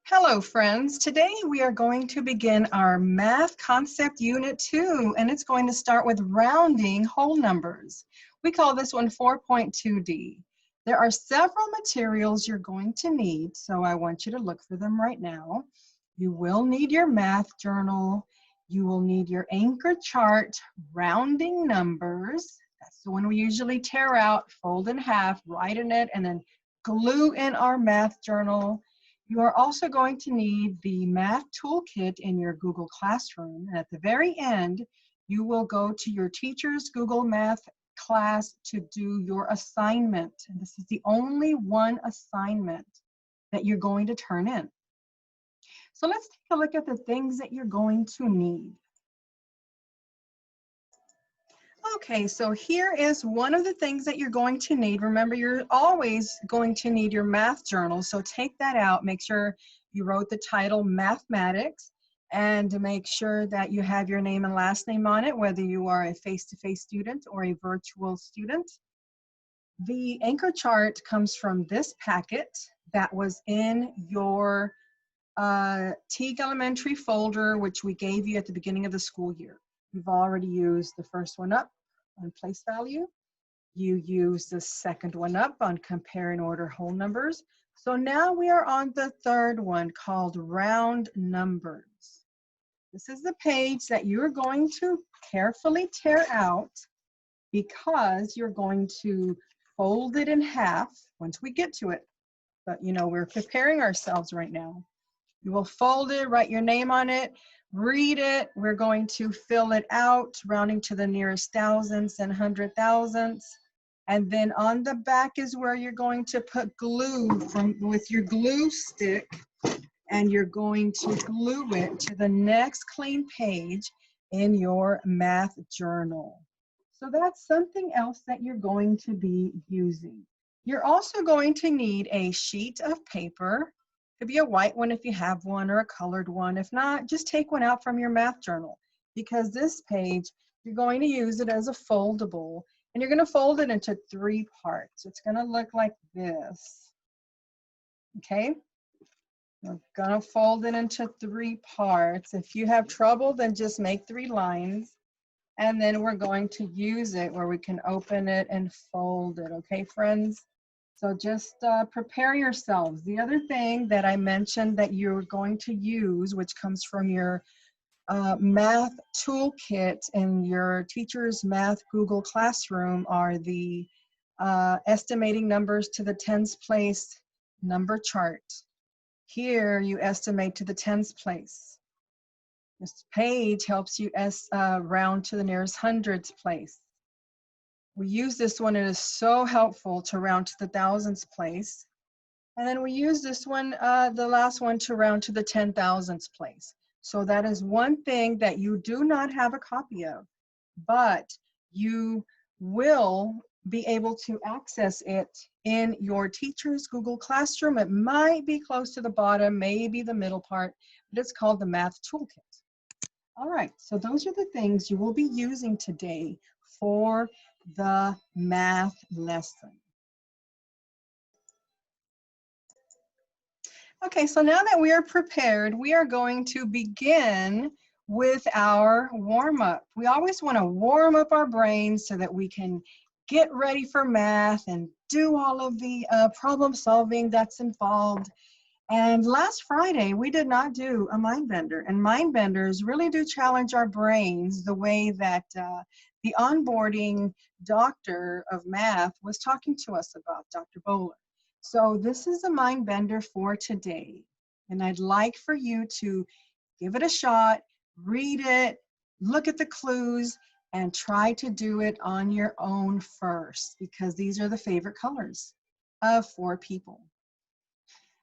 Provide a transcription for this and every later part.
Hello friends, today we are going to begin our Math Concept Unit 2 and it's going to start with rounding whole numbers. We call this one 4.2D. There are several materials you're going to need, so I want you to look for them right now. You will need your math journal, you will need your anchor chart, rounding numbers. That's the one we usually tear out, fold in half, write in it, and then glue in our math journal. You are also going to need the math toolkit in your Google Classroom. And at the very end, you will go to your teacher's Google Math class to do your assignment. And this is the only one assignment that you're going to turn in. So let's take a look at the things that you're going to need. Okay, so here is one of the things that you're going to need. Remember, you're always going to need your math journal, so take that out. Make sure you wrote the title Mathematics, and make sure that you have your name and last name on it, whether you are a face-to-face student or a virtual student. The anchor chart comes from this packet that was in your Teague Elementary folder, which we gave you at the beginning of the school year. You've already used the first one up on place value. You use the second one up on compare and order whole numbers. So now we are on the third one called round numbers. This is the page that you're going to carefully tear out because you're going to fold it in half once we get to it. But you know, we're preparing ourselves right now. You will fold it, write your name on it, read it. We're going to fill it out, rounding to the nearest thousands and hundred thousandths. And then on the back is where you're going to put glue with your glue stick, and you're going to glue it to the next clean page in your math journal. So that's something else that you're going to be using. You're also going to need a sheet of paper. It could be a white one if you have one, or a colored one. If not, just take one out from your math journal, because this page, you're going to use it as a foldable, and you're going to fold it into 3 parts. It's going to look like this. Okay? We're going to fold it into 3 parts. If you have trouble, then just make 3 lines, and then we're going to use it where we can open it and fold it. Okay, friends? So just prepare yourselves. The other thing that I mentioned that you're going to use, which comes from your math toolkit in your teacher's math Google Classroom, are the estimating numbers to the tens place number chart. Here you estimate to the tens place. This page helps you round to the nearest hundreds place. We use this one, it is so helpful to round to the thousands place. And then we use this one, the last one, to round to the 10,000ths place. So that is one thing that you do not have a copy of, but you will be able to access it in your teacher's Google Classroom. It might be close to the bottom, maybe the middle part, but it's called the Math Toolkit. All right, so those are the things you will be using today for the math lesson. Okay, so now that we are prepared, we are going to begin with our warm-up. We always want to warm up our brains so that we can get ready for math and do all of the problem solving that's involved. And last Friday, we did not do a mind bender, and mind benders really do challenge our brains the way that the onboarding doctor of math was talking to us about, Dr. Bowler. So this is a mind bender for today, and I'd like for you to give it a shot, read it, look at the clues, and try to do it on your own first, because these are the favorite colors of 4 people.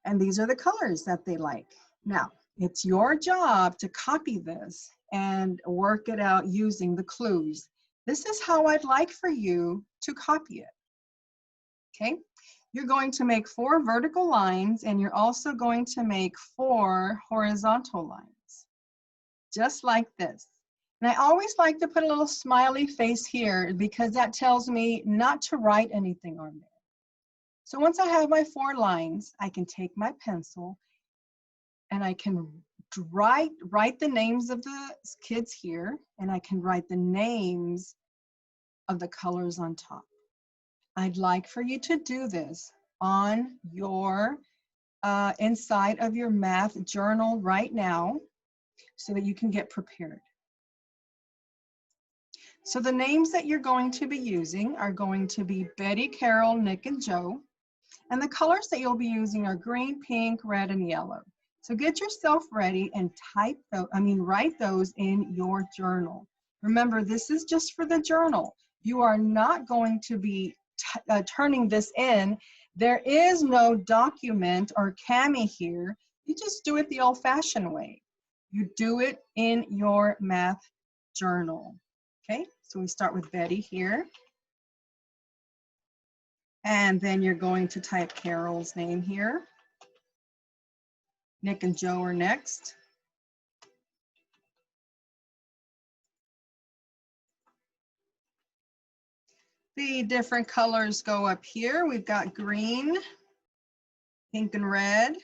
And these are the colors that they like. Now, it's your job to copy this and work it out using the clues. This is how I'd like for you to copy it. Okay? You're going to make 4 vertical lines, and you're also going to make 4 horizontal lines, just like this. And I always like to put a little smiley face here because that tells me not to write anything on there. So once I have my 4 lines, I can take my pencil and I can write the names of the kids here, and I can write the names of the colors on top. I'd like for you to do this on your inside of your math journal right now so that you can get prepared. So the names that you're going to be using are going to be Betty, Carol, Nick, and Joe. And the colors that you'll be using are green, pink, red, and yellow. So get yourself ready and write those in your journal. Remember, this is just for the journal. You are not going to be turning this in. There is no document or Cami here. You just do it the old-fashioned way. You do it in your math journal. Okay, so we start with Betty here. And then you're going to type Carol's name here. Nick and Joe are next. The different colors go up here. We've got green, pink, and red.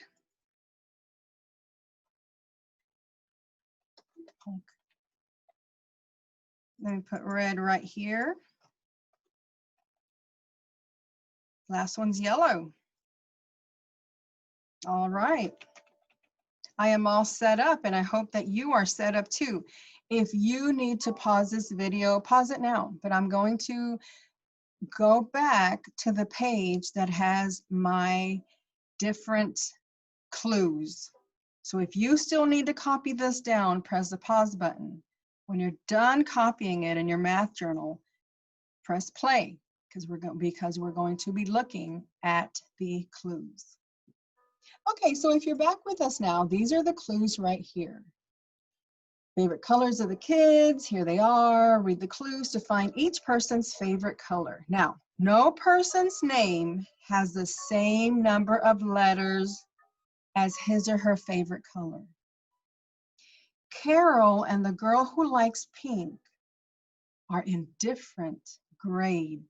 Let me put red right here. Last one's yellow. All right. I am all set up, and I hope that you are set up too. If you need to pause this video, pause it now, but I'm going to go back to the page that has my different clues. So if you still need to copy this down, press the pause button. When you're done copying it in your math journal, press play because we're going to be looking at the clues. Okay, so if you're back with us now, these are the clues right here. Favorite colors of the kids, here they are. Read the clues to find each person's favorite color. Now, no person's name has the same number of letters as his or her favorite color. Carol and the girl who likes pink are in different grades.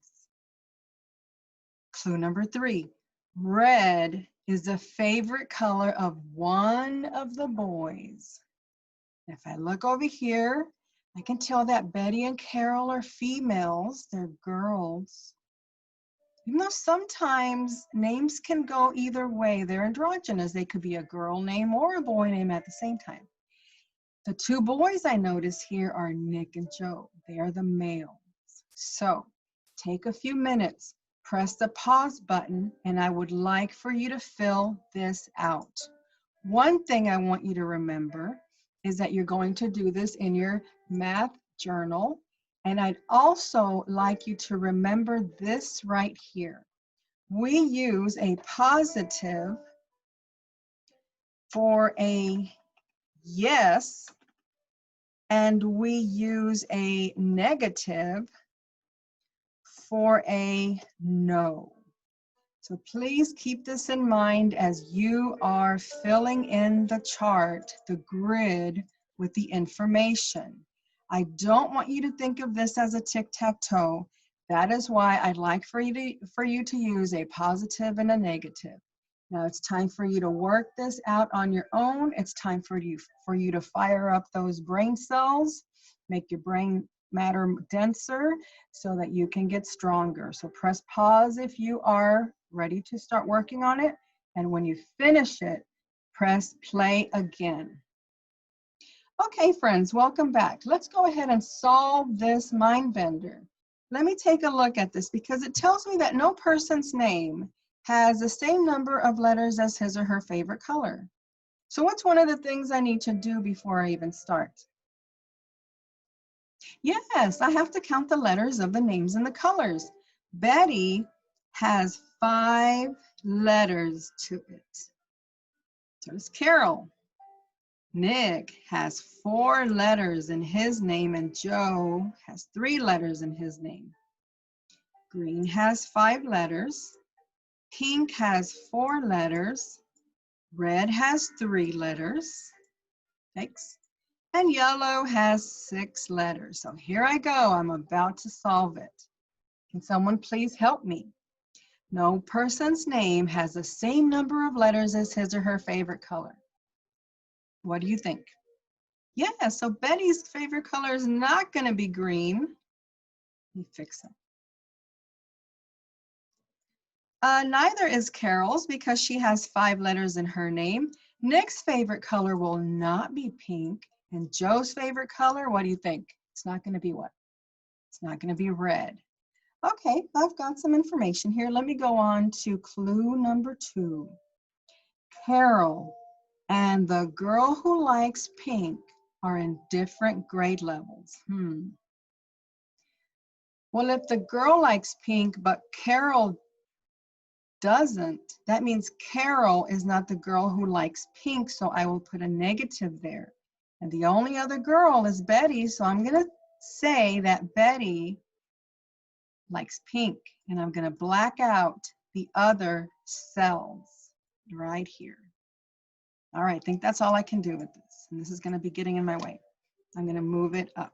Clue number 3, red is the favorite color of one of the boys. If I look over here, I can tell that Betty and Carol are females, they're girls. Even though sometimes names can go either way, they're androgynous. They could be a girl name or a boy name at the same time. The 2 boys I notice here are Nick and Joe. They are the males. So take a few minutes, press the pause button, and I would like for you to fill this out. One thing I want you to remember is that you're going to do this in your math journal. And I'd also like you to remember this right here. We use a positive for a yes, and we use a negative for a no. So please keep this in mind as you are filling in the chart, the grid with the information. I don't want you to think of this as a tic-tac-toe. That is why I'd like for you to use a positive and a negative. Now it's time for you to work this out on your own. It's time for you to fire up those brain cells, make your brain matter denser so that you can get stronger. So press pause if you are ready to start working on it. And when you finish it, press play again. Okay, friends, welcome back. Let's go ahead and solve this mind bender. Let me take a look at this because it tells me that no person's name has the same number of letters as his or her favorite color. So what's one of the things I need to do before I even start? Yes, I have to count the letters of the names and the colors. Betty has 5 letters to it. So does Carol. Nick has 4 letters in his name, and Joe has 3 letters in his name. Green has 5 letters. Pink has 4 letters. Red has 3 letters. Thanks. And yellow has 6 letters. So here I go. I'm about to solve it. Can someone please help me? No person's name has the same number of letters as his or her favorite color. What do you think? Yeah, so Betty's favorite color is not going to be green. Let me fix it. Neither is Carol's because she has 5 letters in her name. Nick's favorite color will not be pink. And Joe's favorite color, what do you think? It's not going to be what? It's not going to be red. Okay, I've got some information here. Let me go on to clue number 2. Carol and the girl who likes pink are in different grade levels. Well, if the girl likes pink, but Carol doesn't, that means Carol is not the girl who likes pink, so I will put a negative there. And the only other girl is Betty, so I'm going to say that Betty likes pink, and I'm going to black out the other cells right here. All right, I think that's all I can do with this, and this is going to be getting in my way. I'm going to move it up.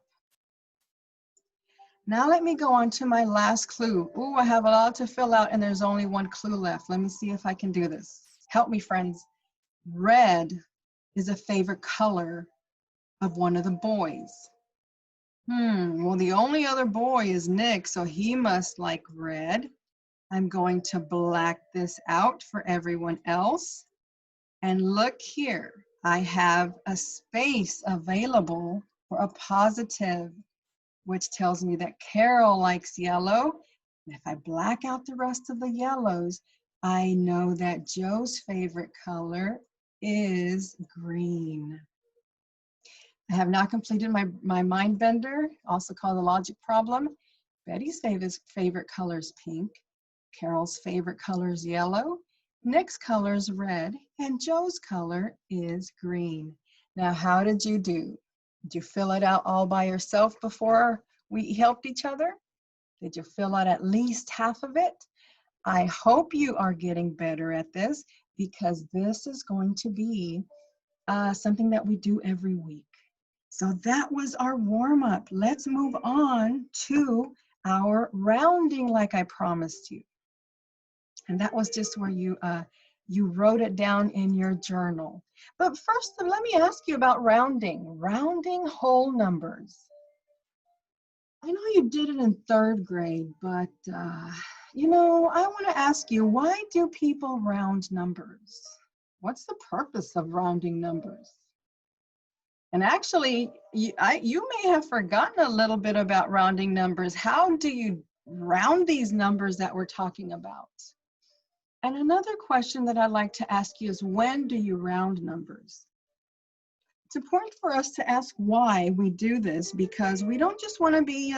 Now let me go on to my last clue. Ooh, I have a lot to fill out and there's only one clue left. Let me see if I can do this. Help me, friends. Red is a favorite color of one of the boys. Well, the only other boy is Nick, so he must like red. I'm going to black this out for everyone else. And look here, I have a space available for a positive, which tells me that Carol likes yellow. And if I black out the rest of the yellows, I know that Joe's favorite color is green. I have not completed my mind bender, also called the logic problem. Betty's favorite color is pink. Carol's favorite color is yellow. Nick's color is red. And Joe's color is green. Now, how did you do? Did you fill it out all by yourself before we helped each other? Did you fill out at least half of it? I hope you are getting better at this because this is going to be something that we do every week. So that was our warm-up. Let's move on to our rounding like I promised you. And that was just where you wrote it down in your journal. But first, let me ask you about rounding. Rounding whole numbers. I know you did it in 3rd grade, but you know, I want to ask you, why do people round numbers? What's the purpose of rounding numbers? And actually, you may have forgotten a little bit about rounding numbers. How do you round these numbers that we're talking about? And another question that I'd like to ask you is, when do you round numbers? It's important for us to ask why we do this, because we don't just want to be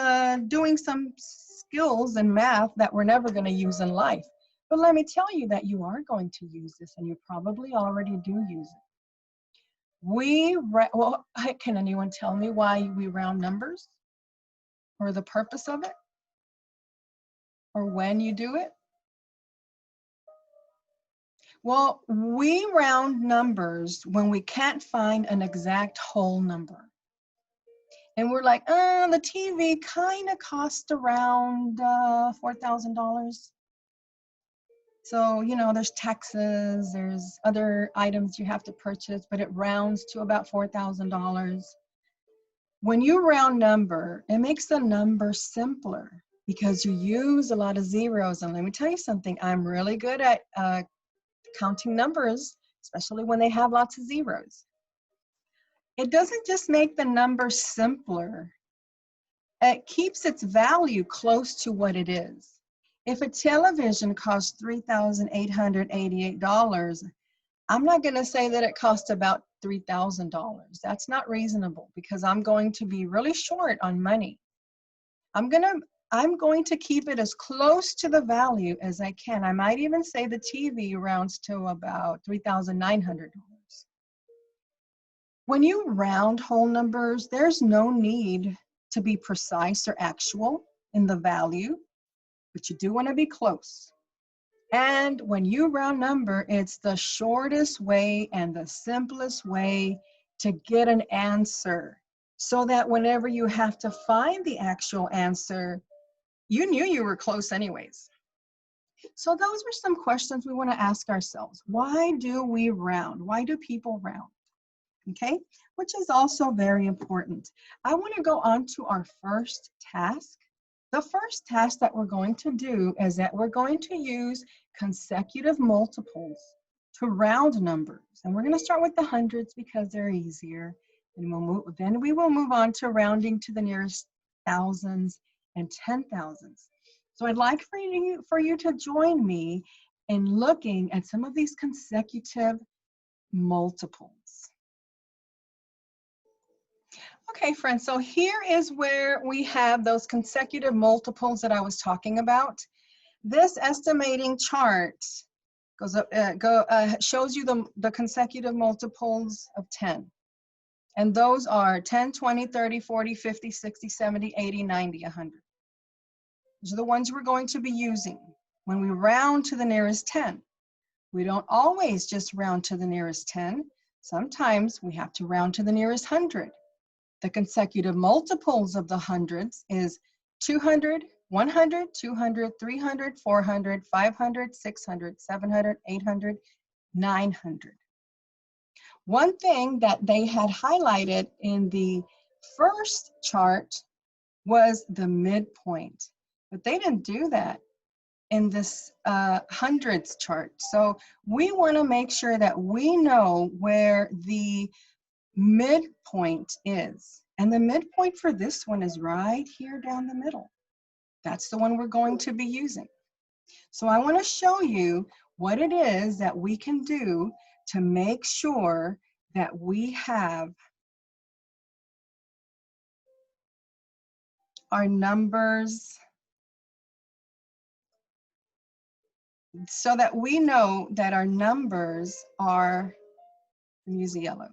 doing some skills in math that we're never going to use in life. But let me tell you that you are going to use this, and you probably already do use it. Well, can anyone tell me why we round numbers? Or the purpose of it? Or when you do it? Well, we round numbers when we can't find an exact whole number. And we're like, the TV kind of cost around $4,000. So, you know, there's taxes, there's other items you have to purchase, but it rounds to about $4,000. When you round number, it makes the number simpler because you use a lot of zeros. And let me tell you something, I'm really good at counting numbers, especially when they have lots of zeros. It doesn't just make the number simpler, it keeps its value close to what it is. If a television costs $3,888, I'm not going to say that it costs about $3,000. That's not reasonable because I'm going to be really short on money. I'm going to keep it as close to the value as I can. I might even say the TV rounds to about $3,900. When you round whole numbers, there's no need to be precise or actual in the value, but you do want to be close. And when you round number, it's the shortest way and the simplest way to get an answer, so that whenever you have to find the actual answer, you knew you were close anyways. So those are some questions we want to ask ourselves. Why do we round? Why do people round? okay, which is also very important. I want to go on to our first task. The first task that we're going to do is that we're going to use consecutive multiples to round numbers. And we're going to start with the hundreds because they're easier. And then we will move on to rounding to the nearest thousands and 10,000s. So I'd like for you to join me in looking at some of these consecutive multiples. Okay, friends, so here is where we have those consecutive multiples that I was talking about. This estimating chart goes up, shows you the consecutive multiples of 10. And those are 10, 20, 30, 40, 50, 60, 70, 80, 90, 100. Those are the ones we're going to be using when we round to the nearest 10. We don't always just round to the nearest 10. Sometimes we have to round to the nearest 100. The consecutive multiples of the hundreds is 200, 100, 200, 300, 400, 500, 600, 700, 800, 900. One thing that they had highlighted in the first chart was the midpoint, but they didn't do that in this hundreds chart. So we want to make sure that we know where the midpoint is. And the midpoint for this one is right here down the middle. That's the one we're going to be using. So I want to show you what it is that we can do to make sure that we have our numbers so that we know that our numbers are, let me use the yellow.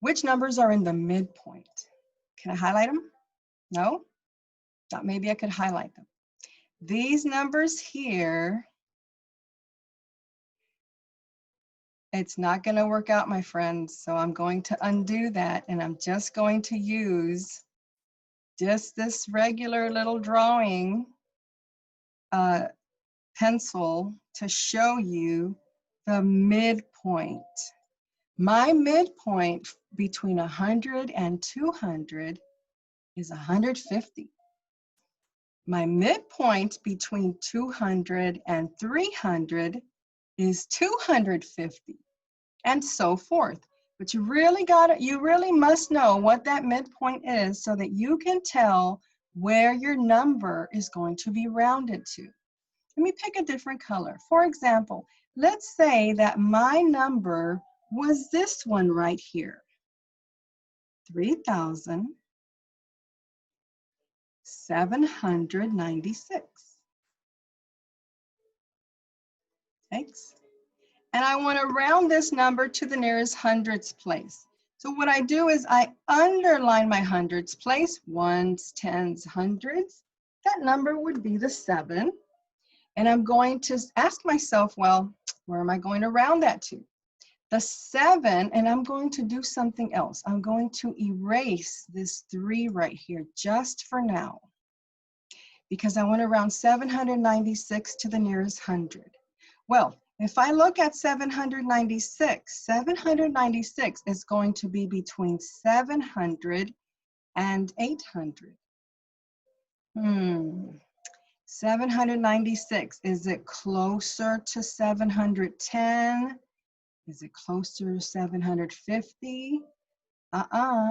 Which numbers are in the midpoint? Can I highlight them? No? Thought maybe I could highlight them. These numbers here, it's not going to work out, my friends. So I'm going to undo that, and I'm just going to use just this regular little drawing pencil to show you the midpoint. My midpoint between 100 and 200 is 150. My midpoint between 200 and 300 is 250, and so forth. But you really must know what that midpoint is so that you can tell where your number is going to be rounded to. Let me pick a different color. For example, let's say that my number was this one right here, 3,796. Thanks. And I want to round this number to the nearest hundreds place. So what I do is I underline my hundreds place, ones, tens, hundreds. That number would be the 7. And I'm going to ask myself, well, where am I going to round that to? The 7, and I'm going to do something else. I'm going to erase this 3 right here just for now, because I want to round 796 to the nearest 100. Well, if I look at 796 is going to be between 700 and 800. 796, is it closer to 710? Is it closer to 750?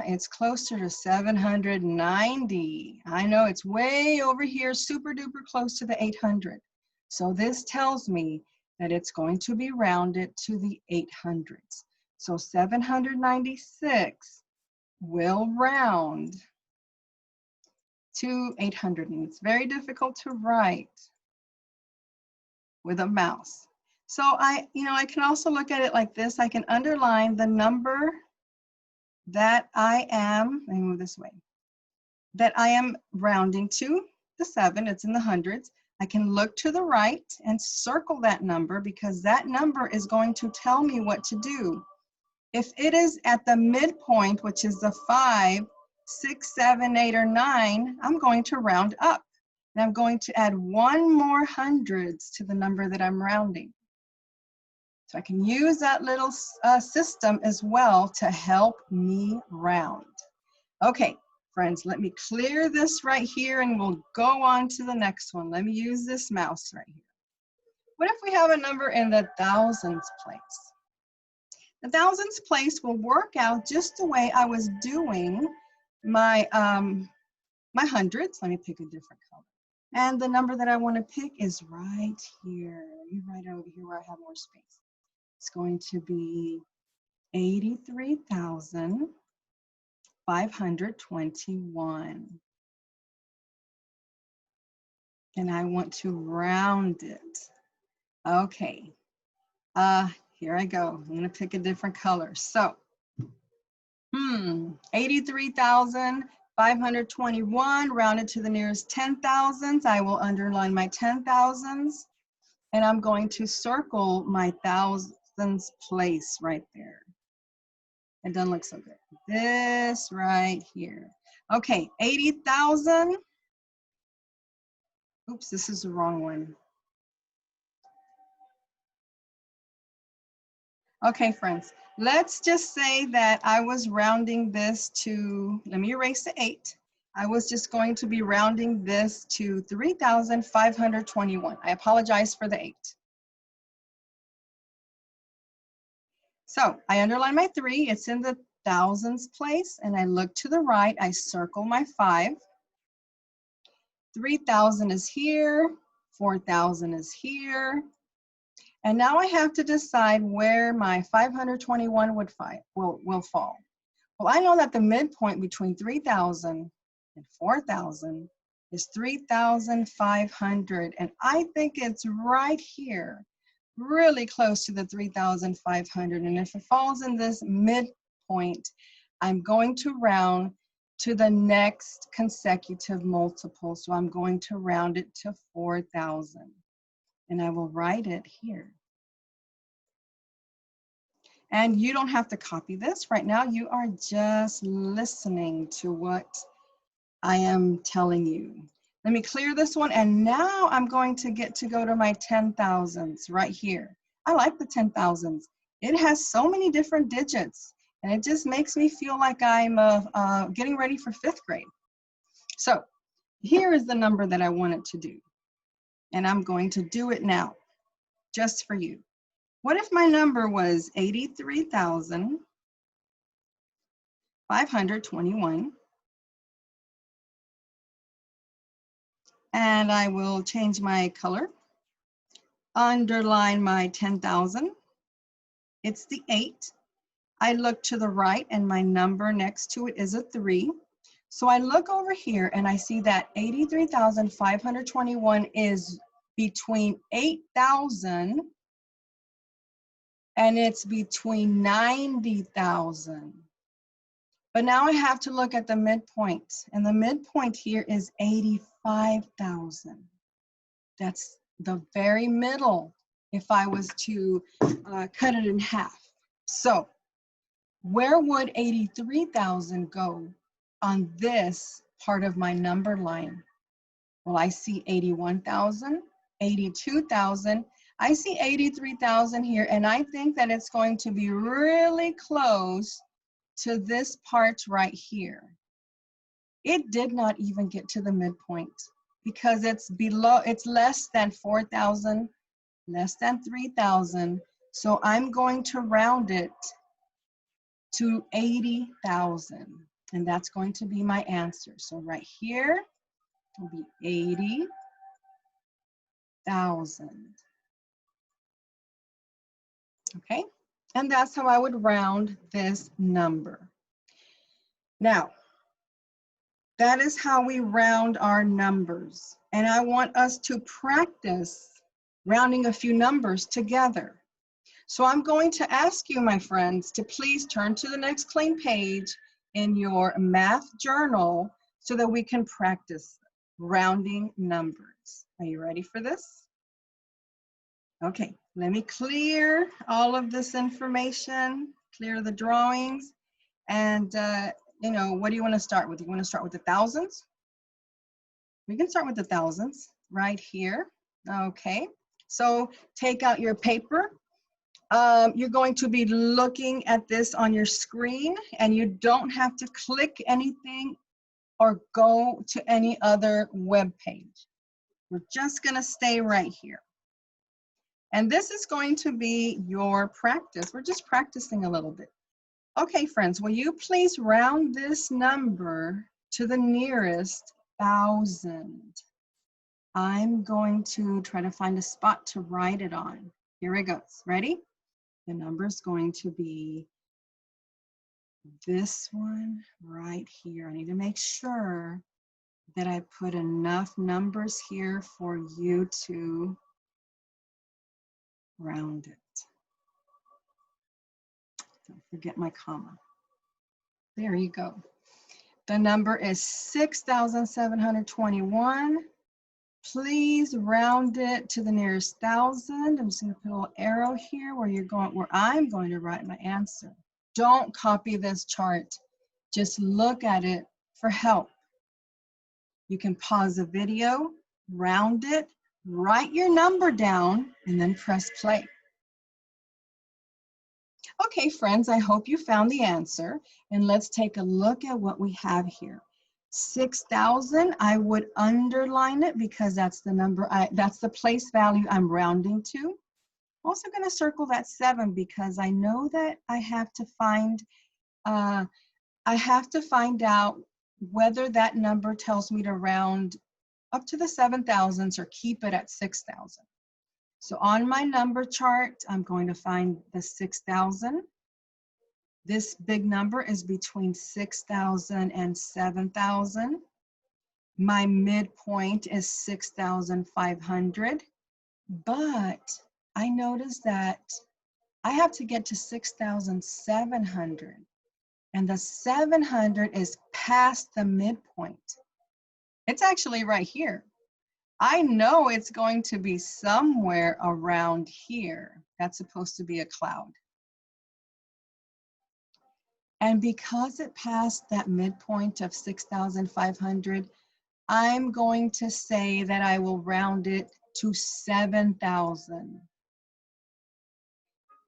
It's closer to 790. I know it's way over here, super duper close to the 800. So this tells me that it's going to be rounded to the 800s. So 796 will round to 800. And it's very difficult to write with a mouse. So I can also look at it like this. I can underline the number that I am, let me move this way, that I am rounding to the 7, it's in the hundreds. I can look to the right and circle that number because that number is going to tell me what to do. If it is at the midpoint, which is the 5, 6, 7, 8, or 9, I'm going to round up. And I'm going to add 1 more hundreds to the number that I'm rounding. So I can use that little system as well to help me round. Okay, friends, let me clear this right here and we'll go on to the next one. Let me use this mouse right here. What if we have a number in the thousands place? The thousands place will work out just the way I was doing my, my hundreds. Let me pick a different color. And the number that I want to pick is right here. Let me write it over here where I have more space. It's going to be 83,521. And I want to round it. Okay. Here I go. I'm going to pick a different color. So, 83,521 rounded to the nearest 10,000s. I will underline my 10,000s. And I'm going to circle my thousands place right there. It doesn't look so good. This right here. Okay, 80,000. Oops, this is the wrong one. Okay, friends, let's just say that I was rounding this to, let me erase the 8. I was just going to be rounding this to 3,521. I apologize for the 8. So I underline my 3, it's in the thousands place, and I look to the right, I circle my 5. 3,000 is here, 4,000 is here. And now I have to decide where my 521 will fall. Well, I know that the midpoint between 3,000 and 4,000 is 3,500. And I think it's right here, really close to the 3,500. And if it falls in this midpoint, I'm going to round to the next consecutive multiple. So I'm going to round it to 4,000. And I will write it here. And you don't have to copy this right now. You are just listening to what I am telling you. Let me clear this one. And now I'm going to get to go to my 10,000s right here. I like the 10,000s. It has so many different digits. And it just makes me feel like I'm getting ready for 5th grade. So here is the number that I wanted to do. And I'm going to do it now, just for you. What if my number was 83,521? And I will change my color. Underline my 10,000. It's the 8. I look to the right and my number next to it is a 3. So I look over here and I see that 83,521 is between 8,000 and it's between 90,000. But now I have to look at the midpoint, and the midpoint here is 85,000. That's the very middle if I was to cut it in half. So where would 83,000 go on this part of my number line? Well, I see 81,000, 82,000. I see 83,000 here, and I think that it's going to be really close to this part right here. It did not even get to the midpoint because it's below, it's less than 4,000, less than 3,000. So I'm going to round it to 80,000, and that's going to be my answer. So right here will be 80,000. Okay, and that's how I would round this number. Now, that is how we round our numbers. And I want us to practice rounding a few numbers together. So I'm going to ask you, my friends, to please turn to the next clean page in your math journal so that we can practice rounding numbers. Are you ready for this? Okay, let me clear all of this information, clear the drawings, and you know, what do you want to start with? You want to start with the thousands? We can start with the thousands right here. Okay, so take out your paper. You're going to be looking at this on your screen, and you don't have to click anything or go to any other web page. We're just going to stay right here. And this is going to be your practice. We're just practicing a little bit. Okay, friends, will you please round this number to the nearest 1,000? I'm going to try to find a spot to write it on. Here it goes. Ready? The number is going to be this one right here. I need to make sure that I put enough numbers here for you to round it. Don't forget my comma. There you go. The number is 6,721. Please round it to the nearest 1,000. I'm just going to put a little arrow here where you're going, where I'm going to write my answer. Don't copy this chart. Just look at it for help. You can pause the video, round it, write your number down, and then press play. Okay, friends, I hope you found the answer. And let's take a look at what we have here. 6,000, I would underline it because that's the number, that's the place value I'm rounding to. I'm also going to circle that 7 because I know that I have to find out whether that number tells me to round up to the 7,000s or keep it at 6,000. So on my number chart, I'm going to find the 6,000. This big number is between 6,000 and 7,000. My midpoint is 6,500, but I noticed that I have to get to 6,700, and the 700 is past the midpoint. It's actually right here. I know it's going to be somewhere around here. That's supposed to be a cloud. And because it passed that midpoint of 6,500, I'm going to say that I will round it to 7,000.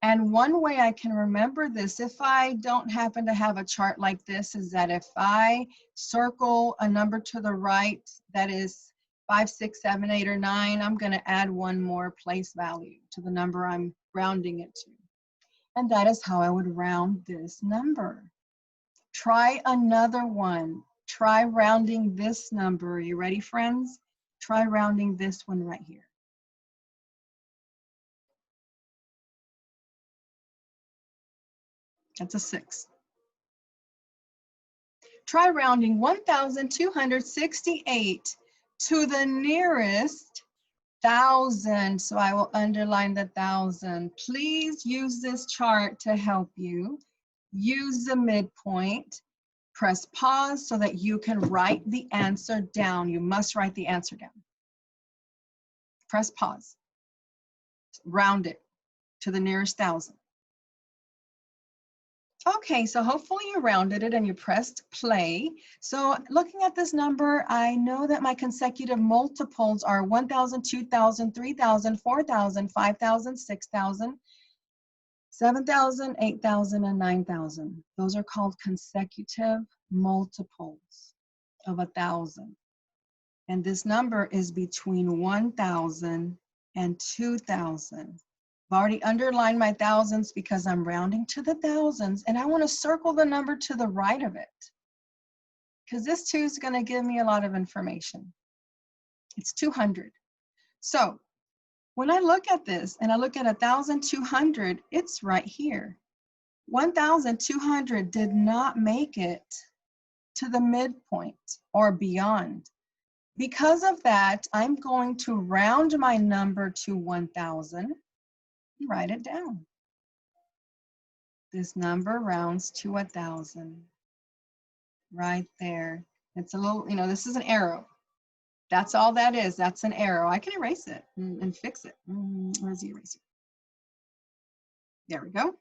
And one way I can remember this, if I don't happen to have a chart like this, is that if I circle a number to the right that is 5, 6, 7, 8, or 9, I'm going to add one more place value to the number I'm rounding it to. And that is how I would round this number. Try another one. Try rounding this number. Are you ready, friends? Try rounding this one right here. That's a 6. Try rounding 1,268 to the nearest 1,000. So I will underline the 1,000. Please use this chart to help you. Use the midpoint. Press pause so that you can write the answer down. You must write the answer down. Press pause. Round it to the nearest 1,000. Okay, so hopefully you rounded it and you pressed play. So looking at this number, I know that my consecutive multiples are 1,000, 2,000, 3,000, 4,000, 5,000, 6,000, 7,000, 8,000, and 9,000. Those are called consecutive multiples of 1,000. And this number is between 1,000 and 2,000. I've already underlined my thousands because I'm rounding to the thousands, and I want to circle the number to the right of it because this 2 is going to give me a lot of information. It's 200. So when I look at this and I look at 1,200, it's right here. 1,200 did not make it to the midpoint or beyond. Because of that, I'm going to round my number to 1,000. Write it down. This number rounds to 1,000. Right there. It's a little, this is an arrow. That's all that is. That's an arrow. I can erase it and fix it. Where's the eraser? There we go.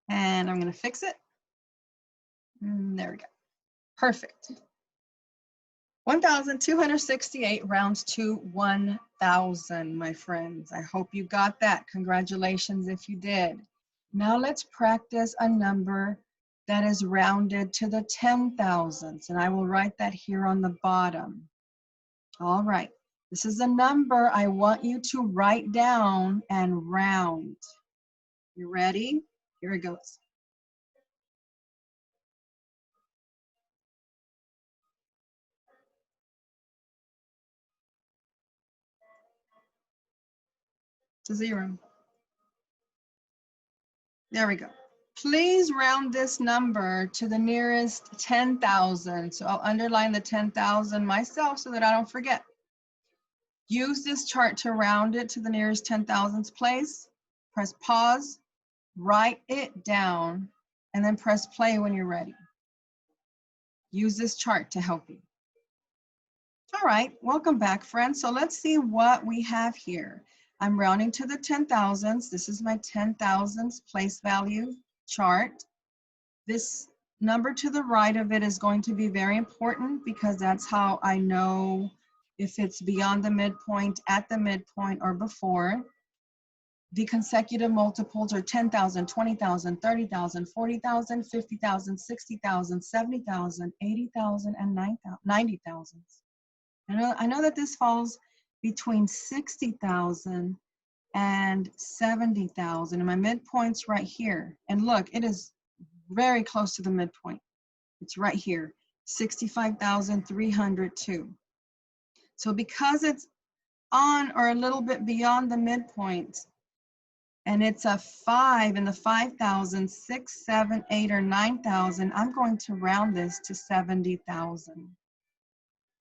And I'm going to fix it. There we go. Perfect. 1,268 rounds to 1,000. 10,000, my friends. I hope you got that. Congratulations if you did. Now let's practice a number that is rounded to the 10,000s, and I will write that here on the bottom. All right, this is a number I want you to write down and round. You ready? Here it goes. To 0. There we go. Please round this number to the nearest 10,000. So I'll underline the 10,000 myself so that I don't forget. Use this chart to round it to the nearest 10,000th place. Press pause, write it down, and then press play when you're ready. Use this chart to help you. All right, welcome back, friends. So let's see what we have here. I'm rounding to the 10,000s. This is my 10,000s place value chart. This number to the right of it is going to be very important because that's how I know if it's beyond the midpoint, at the midpoint, or before. The consecutive multiples are 10,000, 20,000, 30,000, 40,000, 50,000, 60,000, 70,000, 80,000, and 90,000. I know that this falls between 60,000 and 70,000, and my midpoint's right here. And look, it is very close to the midpoint. It's right here, 65,302. So because it's on or a little bit beyond the midpoint, and it's a 5 in the 5,000, 6, 7, 8, or 9,000, I'm going to round this to 70,000.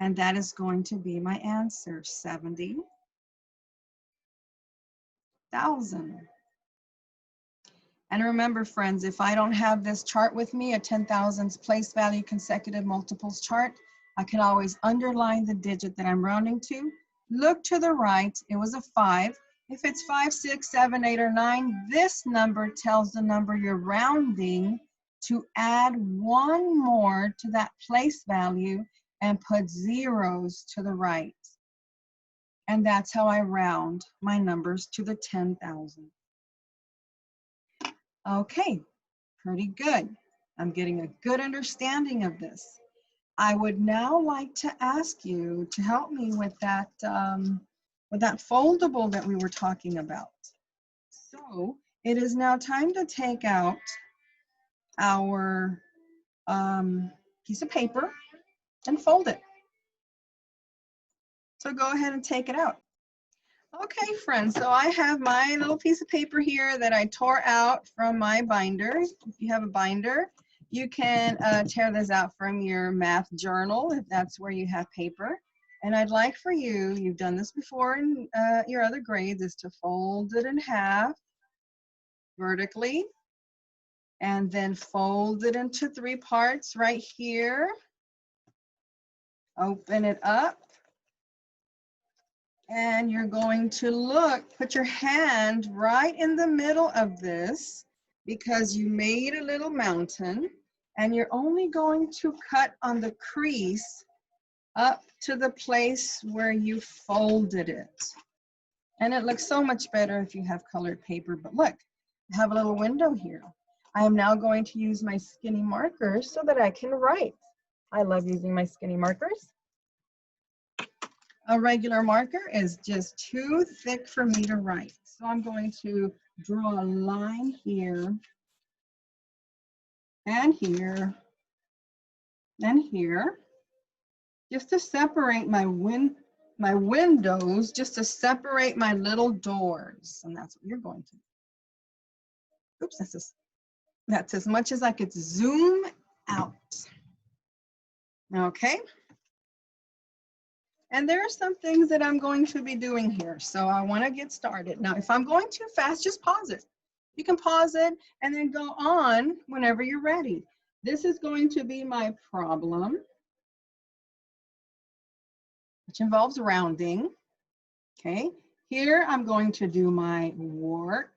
And that is going to be my answer, 70,000. And remember, friends, if I don't have this chart with me, a 10,000s place value consecutive multiples chart, I can always underline the digit that I'm rounding to. Look to the right, it was a 5. If it's 5, 6, 7, 8, or 9, this number tells the number you're rounding to add one more to that place value and put zeros to the right. And that's how I round my numbers to the 10,000. Okay, pretty good. I'm getting a good understanding of this. I would now like to ask you to help me with that foldable that we were talking about. So it is now time to take out our piece of paper and fold it. So go ahead and take it out. Okay, friends, so I have my little piece of paper here that I tore out from my binder. If you have a binder, you can tear this out from your math journal if that's where you have paper. And I'd like for you, you've done this before in your other grades, is to fold it in half vertically and then fold it into 3 parts right here. Open it up. And you're going to look, put your hand right in the middle of this because you made a little mountain, and you're only going to cut on the crease up to the place where you folded it. And it looks so much better if you have colored paper, but look, I have a little window here. I am now going to use my skinny markers so that I can write. I love using my skinny markers. A regular marker is just too thick for me to write. So I'm going to draw a line here and here and here, just to separate my windows, just to separate my little doors. And that's what you're going to do. Oops, that's as much as I could zoom out. Okay. And there are some things that I'm going to be doing here. So I want to get started. Now, if I'm going too fast, just pause it. You can pause it and then go on whenever you're ready. This is going to be my problem, which involves rounding. Okay. Here I'm going to do my work.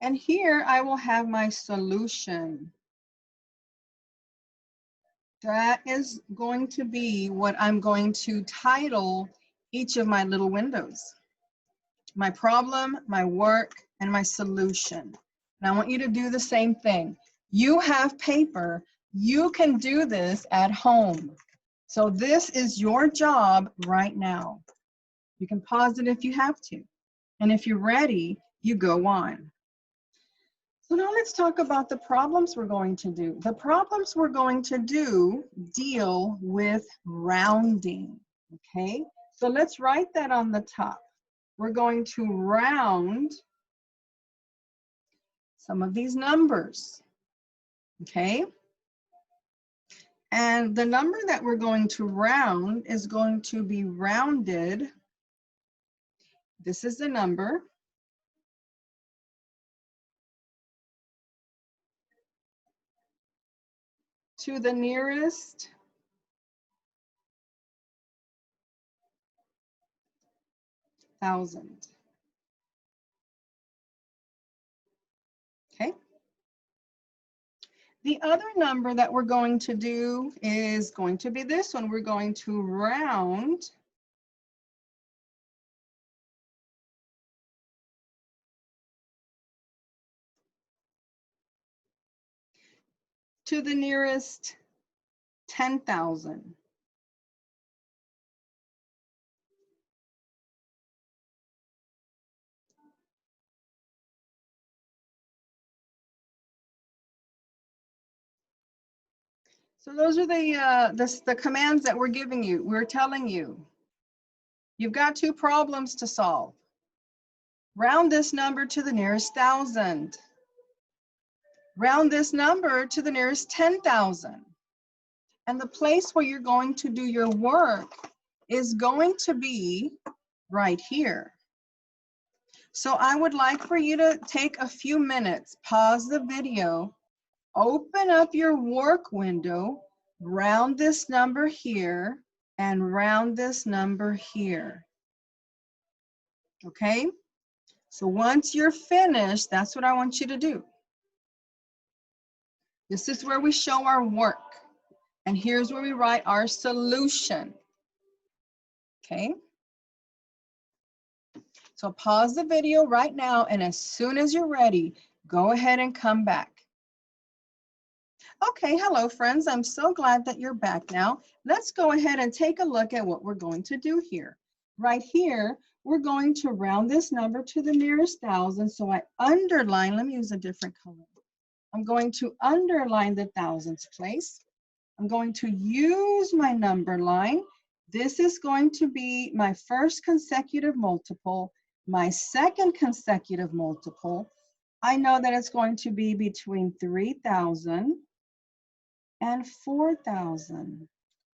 And here I will have my solution. That is going to be what I'm going to title each of my little windows. My problem, my work, and my solution. And I want you to do the same thing. You have paper. You can do this at home. So this is your job right now. You can pause it if you have to. And if you're ready, you go on. So now let's talk about the problems we're going to do. The problems we're going to do deal with rounding, okay? So let's write that on the top. We're going to round some of these numbers, okay? And the number that we're going to round is going to be rounded. This is the number. To the nearest thousand. Okay. The other number that we're going to do is going to be this one. We're going to round to the nearest 10,000. So those are the commands that we're giving you. We're telling you, you've got two problems to solve. Round this number to the nearest 1,000. Round this number to the nearest 10,000. And the place where you're going to do your work is going to be right here. So I would like for you to take a few minutes, pause the video, open up your work window, round this number here, and round this number here. Okay? So once you're finished, that's what I want you to do. This is where we show our work. And here's where we write our solution. Okay? So pause the video right now, and as soon as you're ready, go ahead and come back. Okay, hello friends. I'm so glad that you're back now. Let's go ahead and take a look at what we're going to do here. Right here, we're going to round this number to the nearest 1,000. So I underline, let me use a different color. I'm going to underline the thousands place. I'm going to use my number line. This is going to be my first consecutive multiple, my second consecutive multiple. I know that it's going to be between 3,000 and 4,000,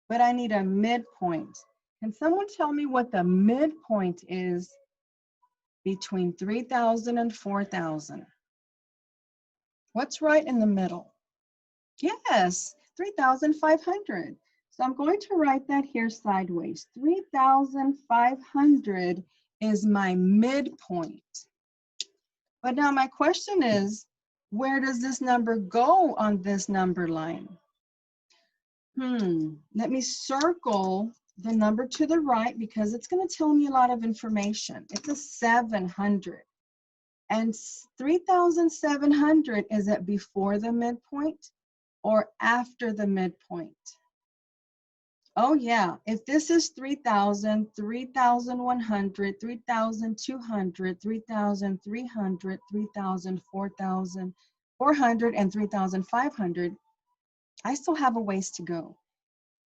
but I need a midpoint. Can someone tell me what the midpoint is between 3,000 and 4,000? What's right in the middle? Yes, 3,500. So I'm going to write that here sideways. 3,500 is my midpoint. But now my question is, where does this number go on this number line? Let me circle the number to the right because it's going to tell me a lot of information. It's a 700. And 3,700, is it before the midpoint or after the midpoint? Oh yeah, if this is 3,000, 3,100, 3,200, 3,300, 3,000, 4,000, 400, and 3,500, I still have a ways to go.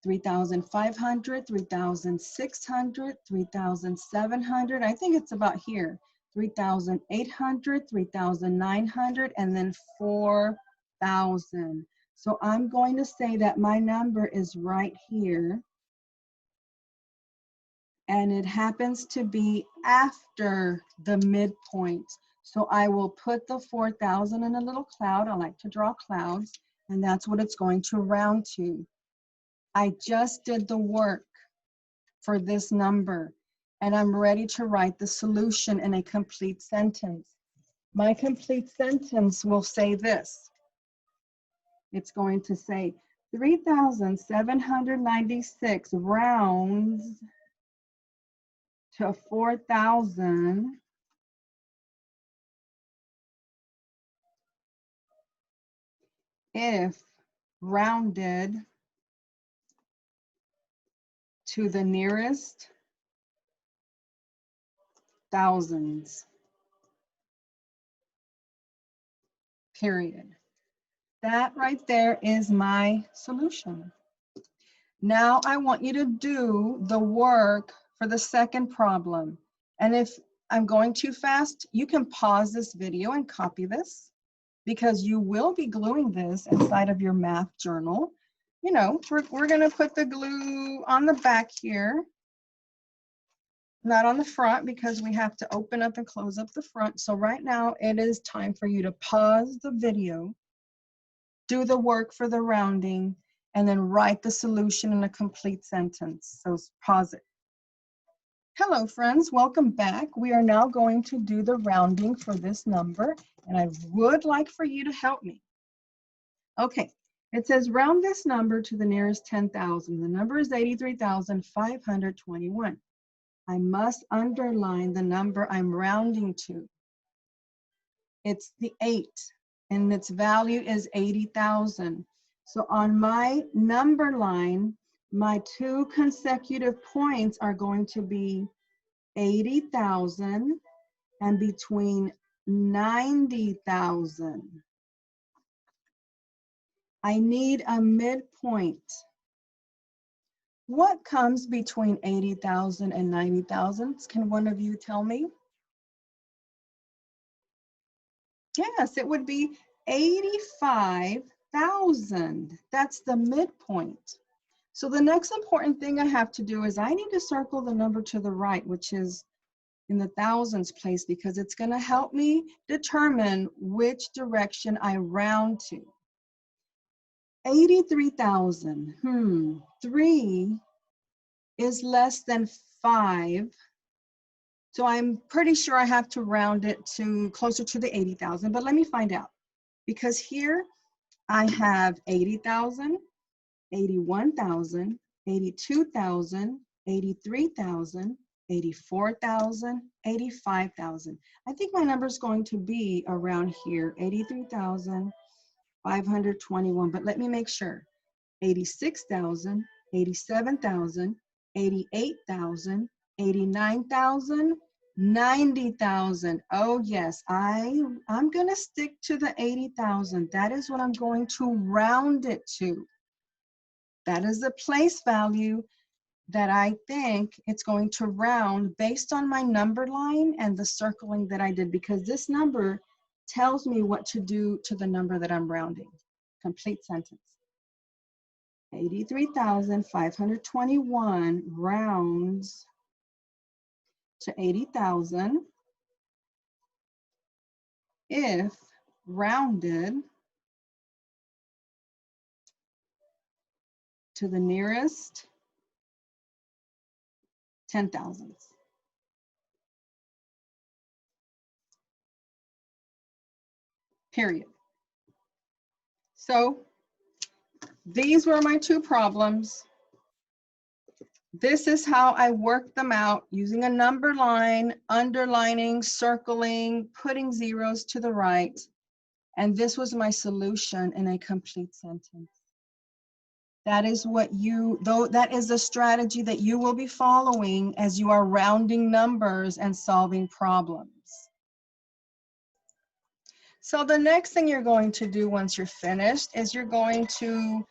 3,500, 3,600, 3,700, I think it's about here. 3,800, 3,900, and then 4,000. So I'm going to say that my number is right here. And it happens to be after the midpoint. So I will put the 4,000 in a little cloud. I like to draw clouds. And that's what it's going to round to. I just did the work for this number. And I'm ready to write the solution in a complete sentence. My complete sentence will say this. It's going to say 3,796 rounds to 4,000 if rounded to the nearest thousands, period. That right there is my solution. Now I want you to do the work for the second problem. And if I'm going too fast, you can pause this video and copy this, because you will be gluing this inside of your math journal. You know, we're going to put the glue on the back here, not on the front, because we have to open up and close up the front. So right now it is time for you to pause the video, do the work for the rounding, and then write the solution in a complete sentence. So pause it. Hello friends, welcome back. We are now going to do the rounding for this number, and I would like for you to help me. Okay, it says round this number to the nearest 10,000. The number is 83,521. I must underline the number I'm rounding to. It's the 8, and its value is 80,000. So on my number line, my two consecutive points are going to be 80,000 and between 90,000. I need a midpoint. What comes between 80,000 and 90,000? Can one of you tell me? Yes, it would be 85,000. That's the midpoint. So the next important thing I have to do is I need to circle the number to the right, which is in the thousands place, because it's going to help me determine which direction I round to. 83,000. 3 is less than 5. So I'm pretty sure I have to round it to closer to the 80,000, but let me find out. Because here I have 80,000, 81,000, 82,000, 83,000, 84,000, 85,000. I think my number is going to be around here, 83,521, but let me make sure. 86,000, 87,000, 88,000, 89,000, 90,000. Oh yes, I'm going to stick to the 80,000. That is what I'm going to round it to. That is the place value that I think it's going to round based on my number line and the circling that I did, because this number tells me what to do to the number that I'm rounding. Complete sentence. 83,521 rounds to 80,000 if rounded to the nearest 10,000s. Period. So these were my two problems. This is how I worked them out using a number line, underlining, circling, putting zeros to the right. And this was my solution in a complete sentence. That is what that is the strategy that you will be following as you are rounding numbers and solving problems. So the next thing you're going to do once you're finished is you're going to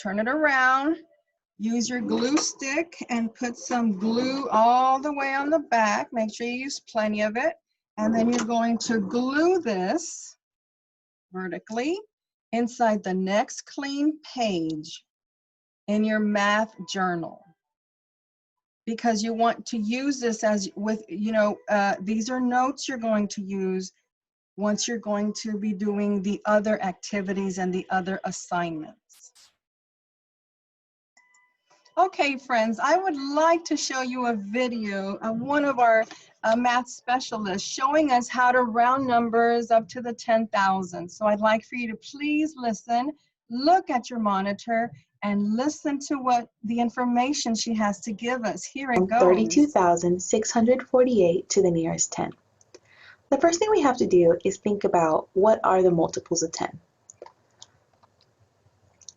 turn it around, use your glue stick and put some glue all the way on the back. Make sure you use plenty of it. And then you're going to glue this vertically inside the next clean page in your math journal, because you want to use this as with, these are notes you're going to use once you're going to be doing the other activities and the other assignments. Okay, friends, I would like to show you a video of one of our math specialists showing us how to round numbers up to the 10,000. So I'd like for you to please listen, look at your monitor, and listen to what the information she has to give us. Here it goes. 32,648 to the nearest 10. The first thing we have to do is think about what are the multiples of 10.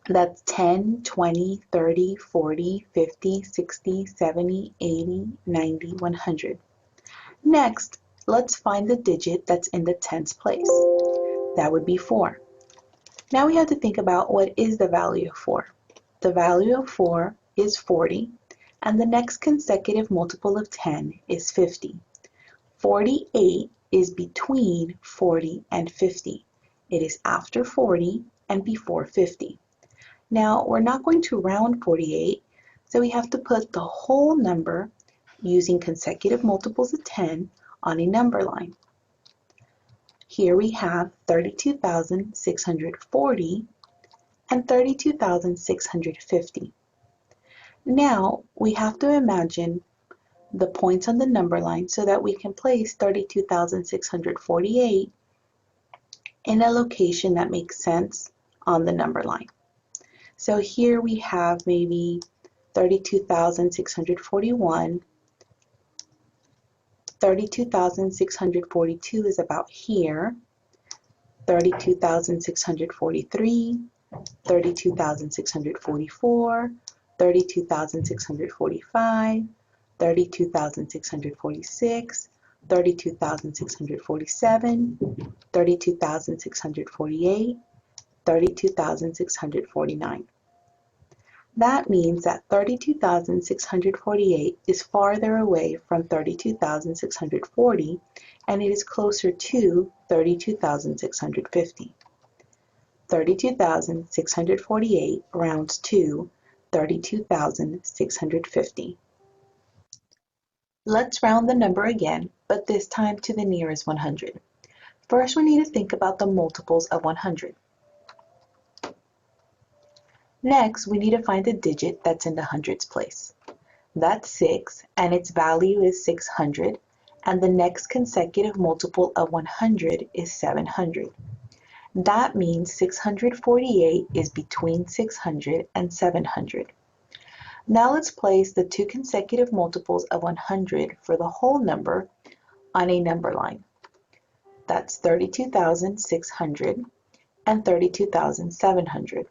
That's 10, 20, 30, 40, 50, 60, 70, 80, 90, 100. Next, let's find the digit that's in the tens place. That would be 4. Now we have to think about what is the value of 4. The value of 4 is 40, and the next consecutive multiple of 10 is 50. 48 is between 40 and 50. It is after 40 and before 50. Now, we're not going to round 48, so we have to put the whole number using consecutive multiples of 10 on a number line. Here we have 32,640 and 32,650. Now, we have to imagine the points on the number line so that we can place 32,648 in a location that makes sense on the number line. So here we have maybe 32,641. 32,642 is about here. 32,643, 32,644, 32,645, 32,646, 32,647, 32,648, 32,649. That means that 32,648 is farther away from 32,640, and it is closer to 32,650. 32,648 rounds to 32,650. Let's round the number again, but this time to the nearest 100. First, we need to think about the multiples of 100. Next, we need to find the digit that's in the hundreds place. That's 6, and its value is 600, and the next consecutive multiple of 100 is 700. That means 648 is between 600 and 700. Now let's place the two consecutive multiples of 100 for the whole number on a number line. That's 32,600 and 32,700.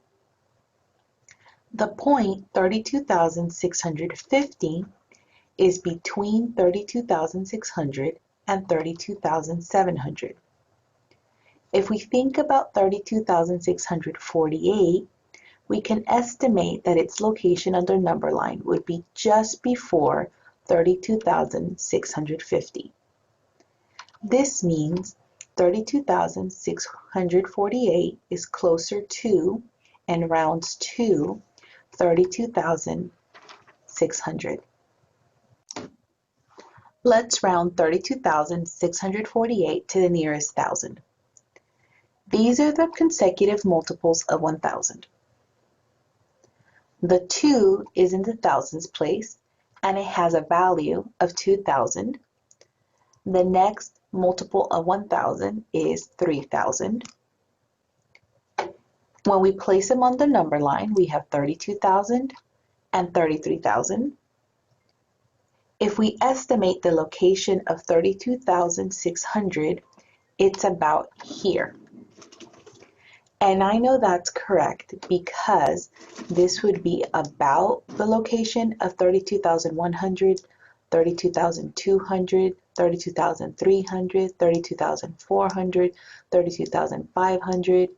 The point 32,650 is between 32,600 and 32,700. If we think about 32,648, we can estimate that its location under number line would be just before 32,650. This means 32,648 is closer to and rounds to 32,600. Let's round 32,648 to the nearest thousand. These are the consecutive multiples of 1,000. The 2 is in the thousands place, and it has a value of 2,000. The next multiple of 1,000 is 3,000. When we place them on the number line, we have 32,000 and 33,000. If we estimate the location of 32,600, it's about here. And I know that's correct because this would be about the location of 32,100, 32,200, 32,300, 32,400, 32,500,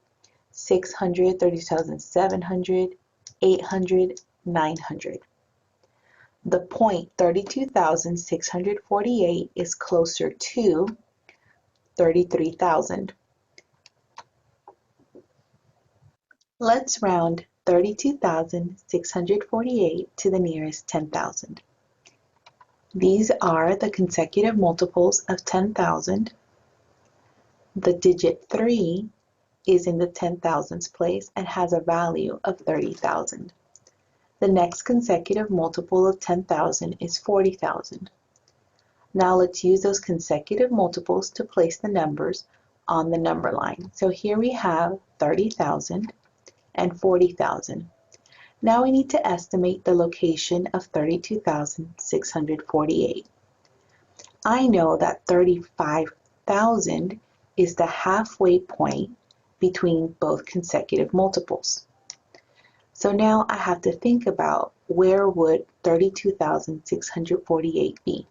600, 32,700, 800, 900. The point 32,648 is closer to 33,000. Let's round 32,648 to the nearest 10,000. These are the consecutive multiples of 10,000. The digit 3 is in the 10,000s place and has a value of 30,000. The next consecutive multiple of 10,000 is 40,000. Now let's use those consecutive multiples to place the numbers on the number line. So here we have 30,000 and 40,000. Now we need to estimate the location of 32,648. I know that 35,000 is the halfway point between both consecutive multiples. So now I have to think about where would 32,648 be.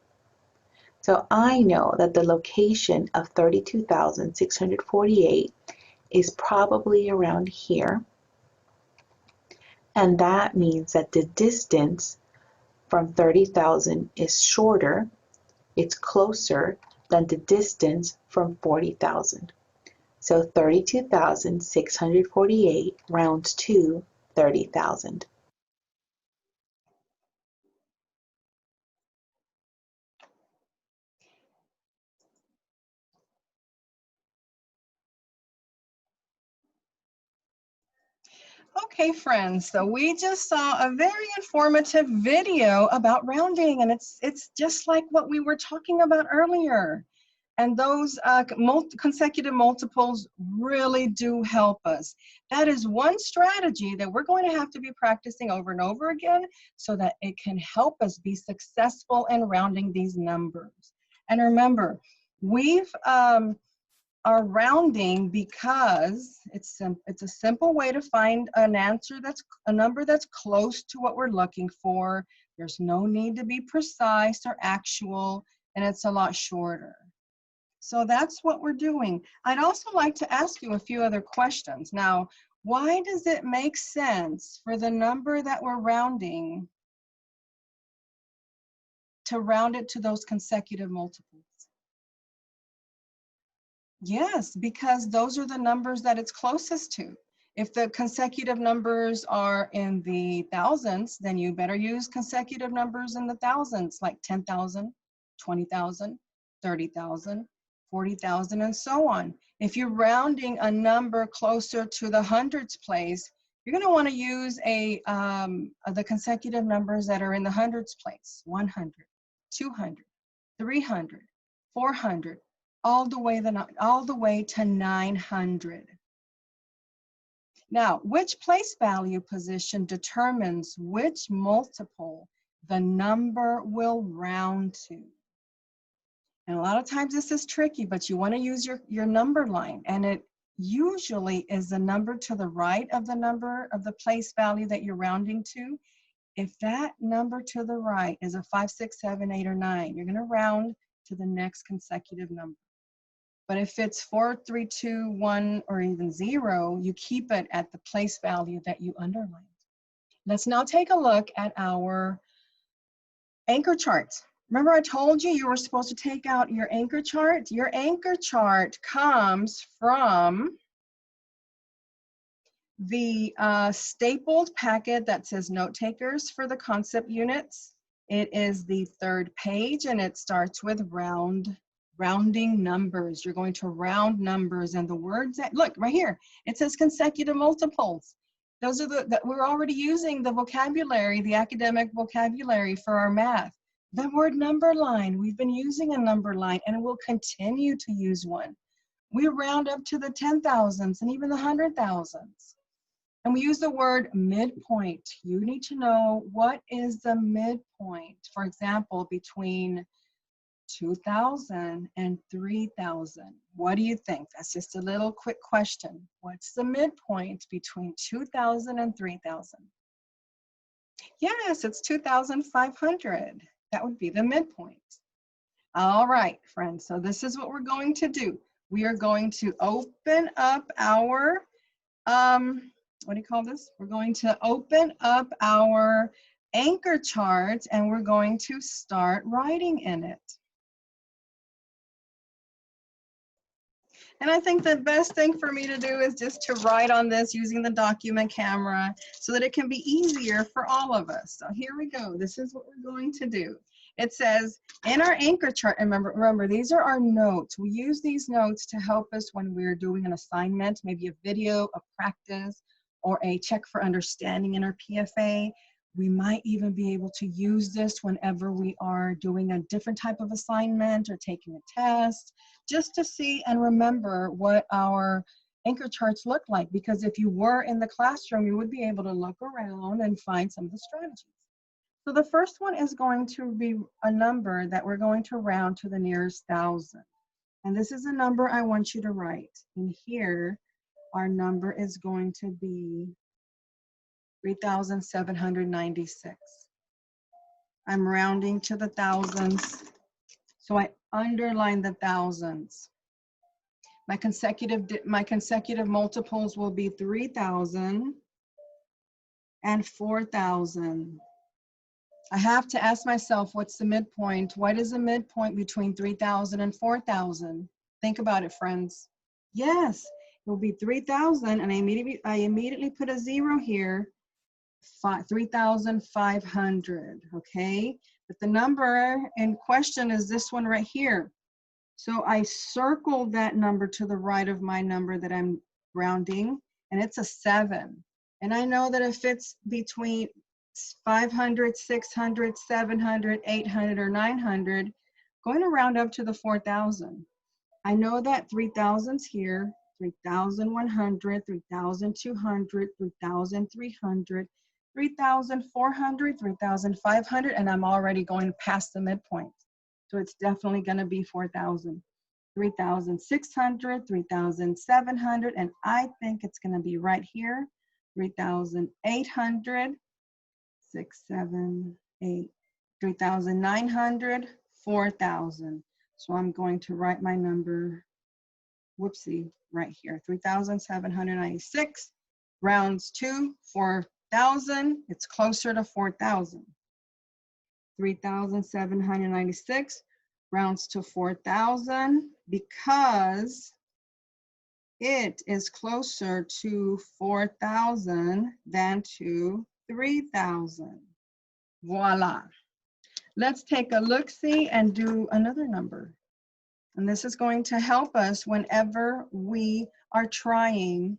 So I know that the location of 32,648 is probably around here. And that means that the distance from 30,000 is shorter, it's closer than the distance from 40,000. So 32,648 rounds to 30,000. Okay, friends, so we just saw a very informative video about rounding, and it's just like what we were talking about earlier. And those consecutive multiples really do help us. That is one strategy that we're going to have to be practicing over and over again so that it can help us be successful in rounding these numbers. And remember, we've are rounding because it's a simple way to find an answer that's a number that's close to what we're looking for. There's no need to be precise or actual, and it's a lot shorter. So that's what we're doing. I'd also like to ask you a few other questions. Now, why does it make sense for the number that we're rounding to round it to those consecutive multiples? Yes, because those are the numbers that it's closest to. If the consecutive numbers are in the thousands, then you better use consecutive numbers in the thousands, like 10,000, 20,000, 30,000, 40,000, and so on. If you're rounding a number closer to the hundreds place, you're going to want to use the consecutive numbers that are in the hundreds place, 100, 200, 300, 400, all the way to 900. Now, which place value position determines which multiple the number will round to? And a lot of times this is tricky, but you want to use your number line, and it usually is the number to the right of the number of the place value that you're rounding to. If that number to the right is a 5, 6, 7, 8, or 9, you're going to round to the next consecutive number. But if it's 4, 3, 2, 1, or even 0, you keep it at the place value that you underlined. Let's now take a look at our anchor charts. Remember I told you were supposed to take out your anchor chart? Your anchor chart comes from the stapled packet that says note takers for the concept units. It is the 3rd page, and it starts with rounding numbers. You're going to round numbers, and the words that, look right here, it says consecutive multiples. Those are we're already using the vocabulary, the academic vocabulary for our math. The word number line, we've been using a number line, and we'll continue to use one. We round up to the 10,000s and even the 100,000s. And we use the word midpoint. You need to know what is the midpoint, for example, between 2,000 and 3,000. What do you think? That's just a little quick question. What's the midpoint between 2,000 and 3,000? Yes, it's 2,500. That would be the midpoint. All right, friends, so this is what we're going to do. We are going to open up our, what do you call this? We're going to open up our anchor chart, and we're going to start writing in it. And I think the best thing for me to do is just to write on this using the document camera so that it can be easier for all of us. So here we go. This is what we're going to do. It says in our anchor chart, and remember, these are our notes. We use these notes to help us when we're doing an assignment, maybe a video, a practice, or a check for understanding in our PFA. We might even be able to use this whenever we are doing a different type of assignment or taking a test, just to see and remember what our anchor charts look like, because if you were in the classroom, you would be able to look around and find some of the strategies. So the first one is going to be a number that we're going to round to the nearest thousand. And this is a number I want you to write. And here, our number is going to be 3,796. I'm rounding to the thousands, so I underline the thousands. My consecutive multiples will be 3,000 and 4,000. I have to ask myself, what's the midpoint? What is the midpoint between 3,000 and 4,000? Think about it, friends. Yes, it will be 3,000, and I immediately put a 0 here, 3,500, okay? But the number in question is this one right here. So I circled that number to the right of my number that I'm rounding, and it's a 7. And I know that if it's between 500, 600, 700, 800, or 900, going to round up to the 4,000. I know that 3,000's here, 3,100, 3,200, 3,300, 3,400, 3,500, and I'm already going past the midpoint. So it's definitely going to be 4,000. 3,600, 3,700, and I think it's going to be right here, 3,800, 6, 7, 8, 3,900, 4,000. So I'm going to write my number, whoopsie, right here, 3,796, rounds to 4,000. It's closer to 4,000. 3,796 rounds to 4,000 because it is closer to 4,000 than to 3,000. Voila. Let's take a look-see and do another number. And this is going to help us whenever we are trying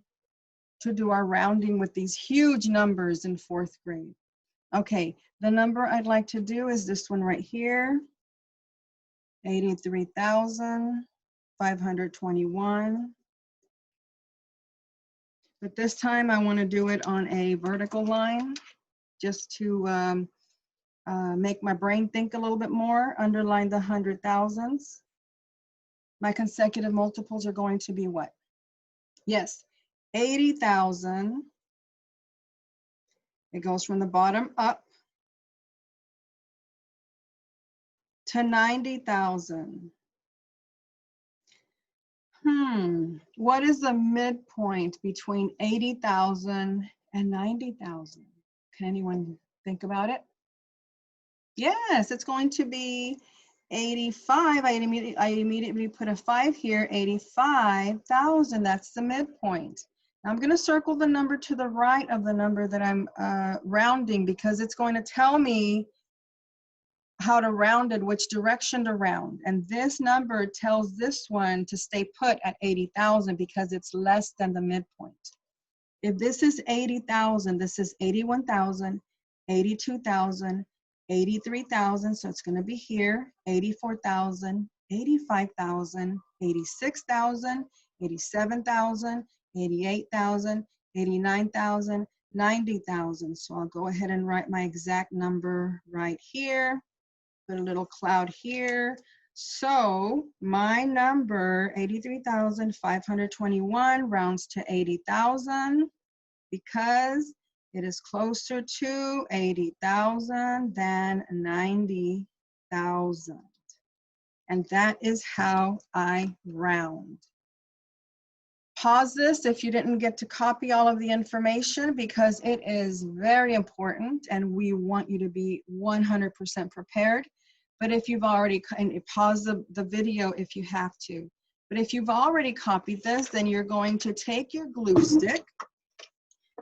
to do our rounding with these huge numbers in 4th grade. Okay, the number I'd like to do is this one right here, 83,521. But this time I want to do it on a vertical line just to make my brain think a little bit more. Underline the 100,000s. My consecutive multiples are going to be what? Yes, 80,000. It goes from the bottom up to 90,000. What is the midpoint between 80,000 and 90,000? Can anyone think about it? Yes, it's going to be 85. I immediately put a 5 here, 85,000. That's the midpoint. Now I'm going to circle the number to the right of the number that I'm rounding, because it's going to tell me how to round it, which direction to round. And this number tells this one to stay put at 80,000 because it's less than the midpoint. If this is 80,000, this is 81,000, 82,000, 83,000, so it's going to be here, 84,000, 85,000, 86,000, 87,000, 88,000, 89,000, 90,000. So I'll go ahead and write my exact number right here. Put a little cloud here. So my number, 83,521, rounds to 80,000 because it is closer to 80,000 than 90,000. And that is how I round. Pause this if you didn't get to copy all of the information, because it is very important and we want you to be 100% prepared. But if you've already, and pause the video if you have to. But if you've already copied this, then you're going to take your glue stick.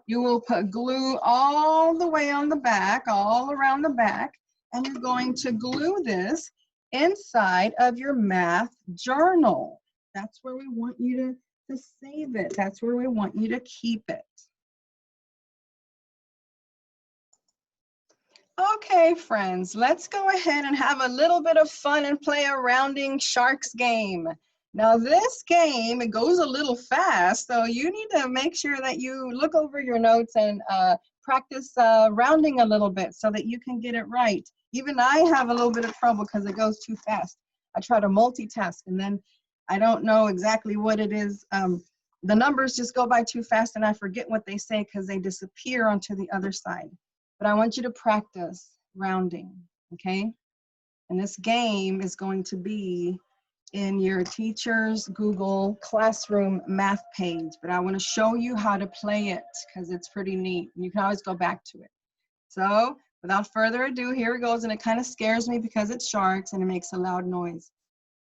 You will put glue all the way on the back, all around the back, and you're going to glue this inside of your math journal. That's where we want you to save it. That's where we want you to keep it. Okay, friends, let's go ahead and have a little bit of fun and play a rounding sharks game. Now this game, it goes a little fast, so you need to make sure that you look over your notes and practice rounding a little bit so that you can get it right. Even I have a little bit of trouble because it goes too fast. I try to multitask and then I don't know exactly what it is. The numbers just go by too fast and I forget what they say because they disappear onto the other side. But I want you to practice rounding, okay? And this game is going to be in your teacher's Google Classroom math page, but I want to show you how to play it because it's pretty neat. And you can always go back to it. So without further ado, here it goes, and it kind of scares me because it's sharks and it makes a loud noise.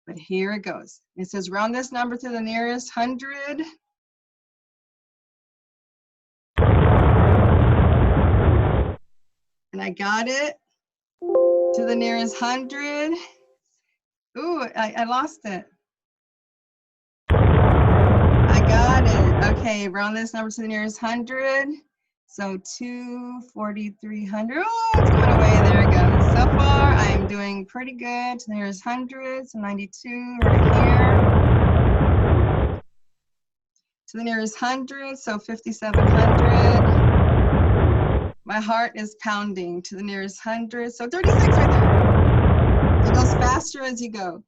But here it goes. It says round this number to the nearest 100. And I got it to the nearest 100. Ooh, I lost it. I got it. Okay, round this number to the nearest 100. So 240, 300. Oh, it's going away. There it goes. So far, I am doing pretty good. To the nearest 100. So 92 right here. To the nearest 100. So 5,700. My heart is pounding to the nearest 100. So 36 right there. It goes faster as you go.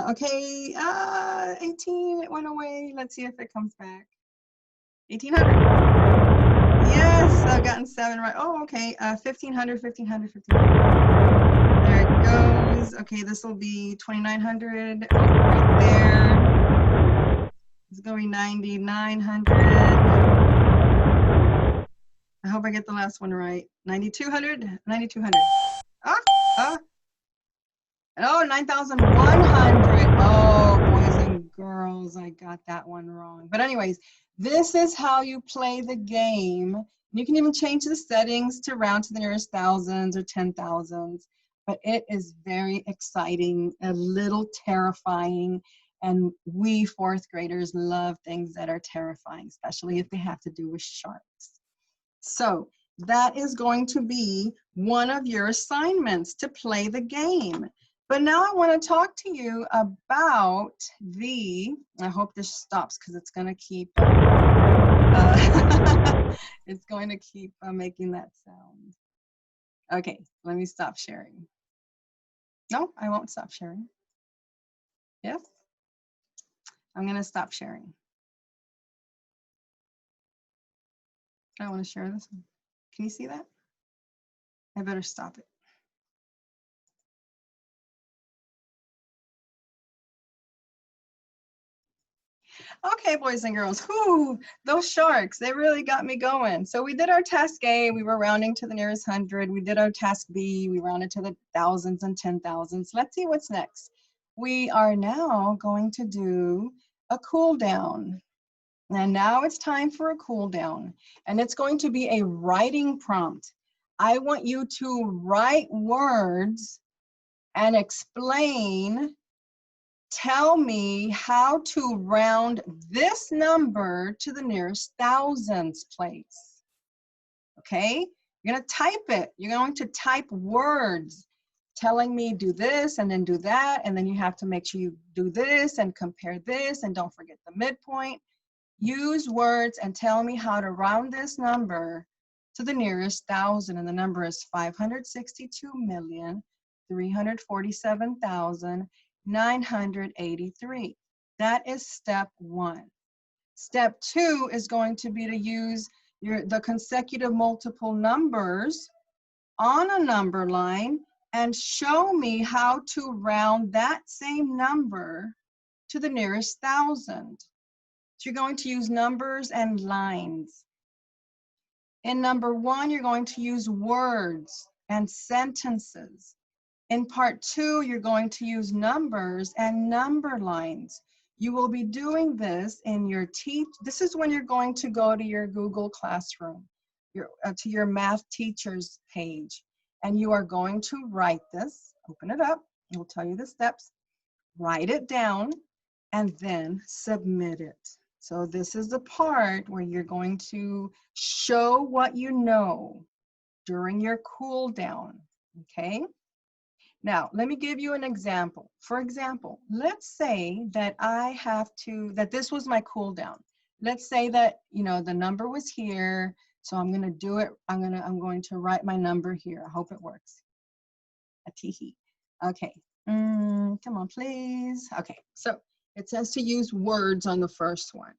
Okay, 18, it went away. Let's see if it comes back. 1,800. Yes, I've gotten 7 right. Oh, okay, 1,500, 1,500, 1,500. There it goes. Okay, this will be 2,900. Oh, right there. It's going 9,900. I hope I get the last one right. 9,200, 9,200. Oh, 9,100. Oh, boys and girls, I got that one wrong. But anyways, this is how you play the game. You can even change the settings to round to the nearest thousands or 10,000s. But it is very exciting, a little terrifying. And we fourth graders love things that are terrifying, especially if they have to do with sharks. So that is going to be one of your assignments, to play the game. But now I want to talk to you about I hope this stops because it's going to keep, it's going to keep making that sound. Okay, let me stop sharing. No, I won't stop sharing. Yes, I'm going to stop sharing. I want to share this one. Can you see that? I better stop it. Okay, boys and girls, whoo, those sharks, they really got me going. So we did our task A, we were rounding to the nearest 100. We did our task B, we rounded to the thousands and 10,000s. Let's see what's next. We are now going to do a cool down. And now it's time for a cool down. And it's going to be a writing prompt. I want you to write words and explain. Tell me how to round this number to the nearest thousands place. Okay? You're going to type it. You're going to type words telling me do this and then do that. And then you have to make sure you do this and compare this. And don't forget the midpoint. Use words and tell me how to round this number to the nearest thousand. And the number is 562,347,983. That is step 1. Step 2 is going to be to use the consecutive multiple numbers on a number line and show me how to round that same number to the nearest thousand. So you're going to use numbers and lines. In number 1, you're going to use words and sentences. In part 2, you're going to use numbers and number lines. You will be doing this in your this is when you're going to go to your Google Classroom, to your math teachers page. And you are going to write this, open it up, it will tell you the steps, write it down, and then submit it. So this is the part where you're going to show what you know during your cool down, okay? Now, let me give you an example. For example, let's say that that this was my cool down. Let's say that, the number was here. So I'm going to do it. I'm going to write my number here. I hope it works. A teehee. Okay. Come on, please. Okay. So it says to use words on the first one.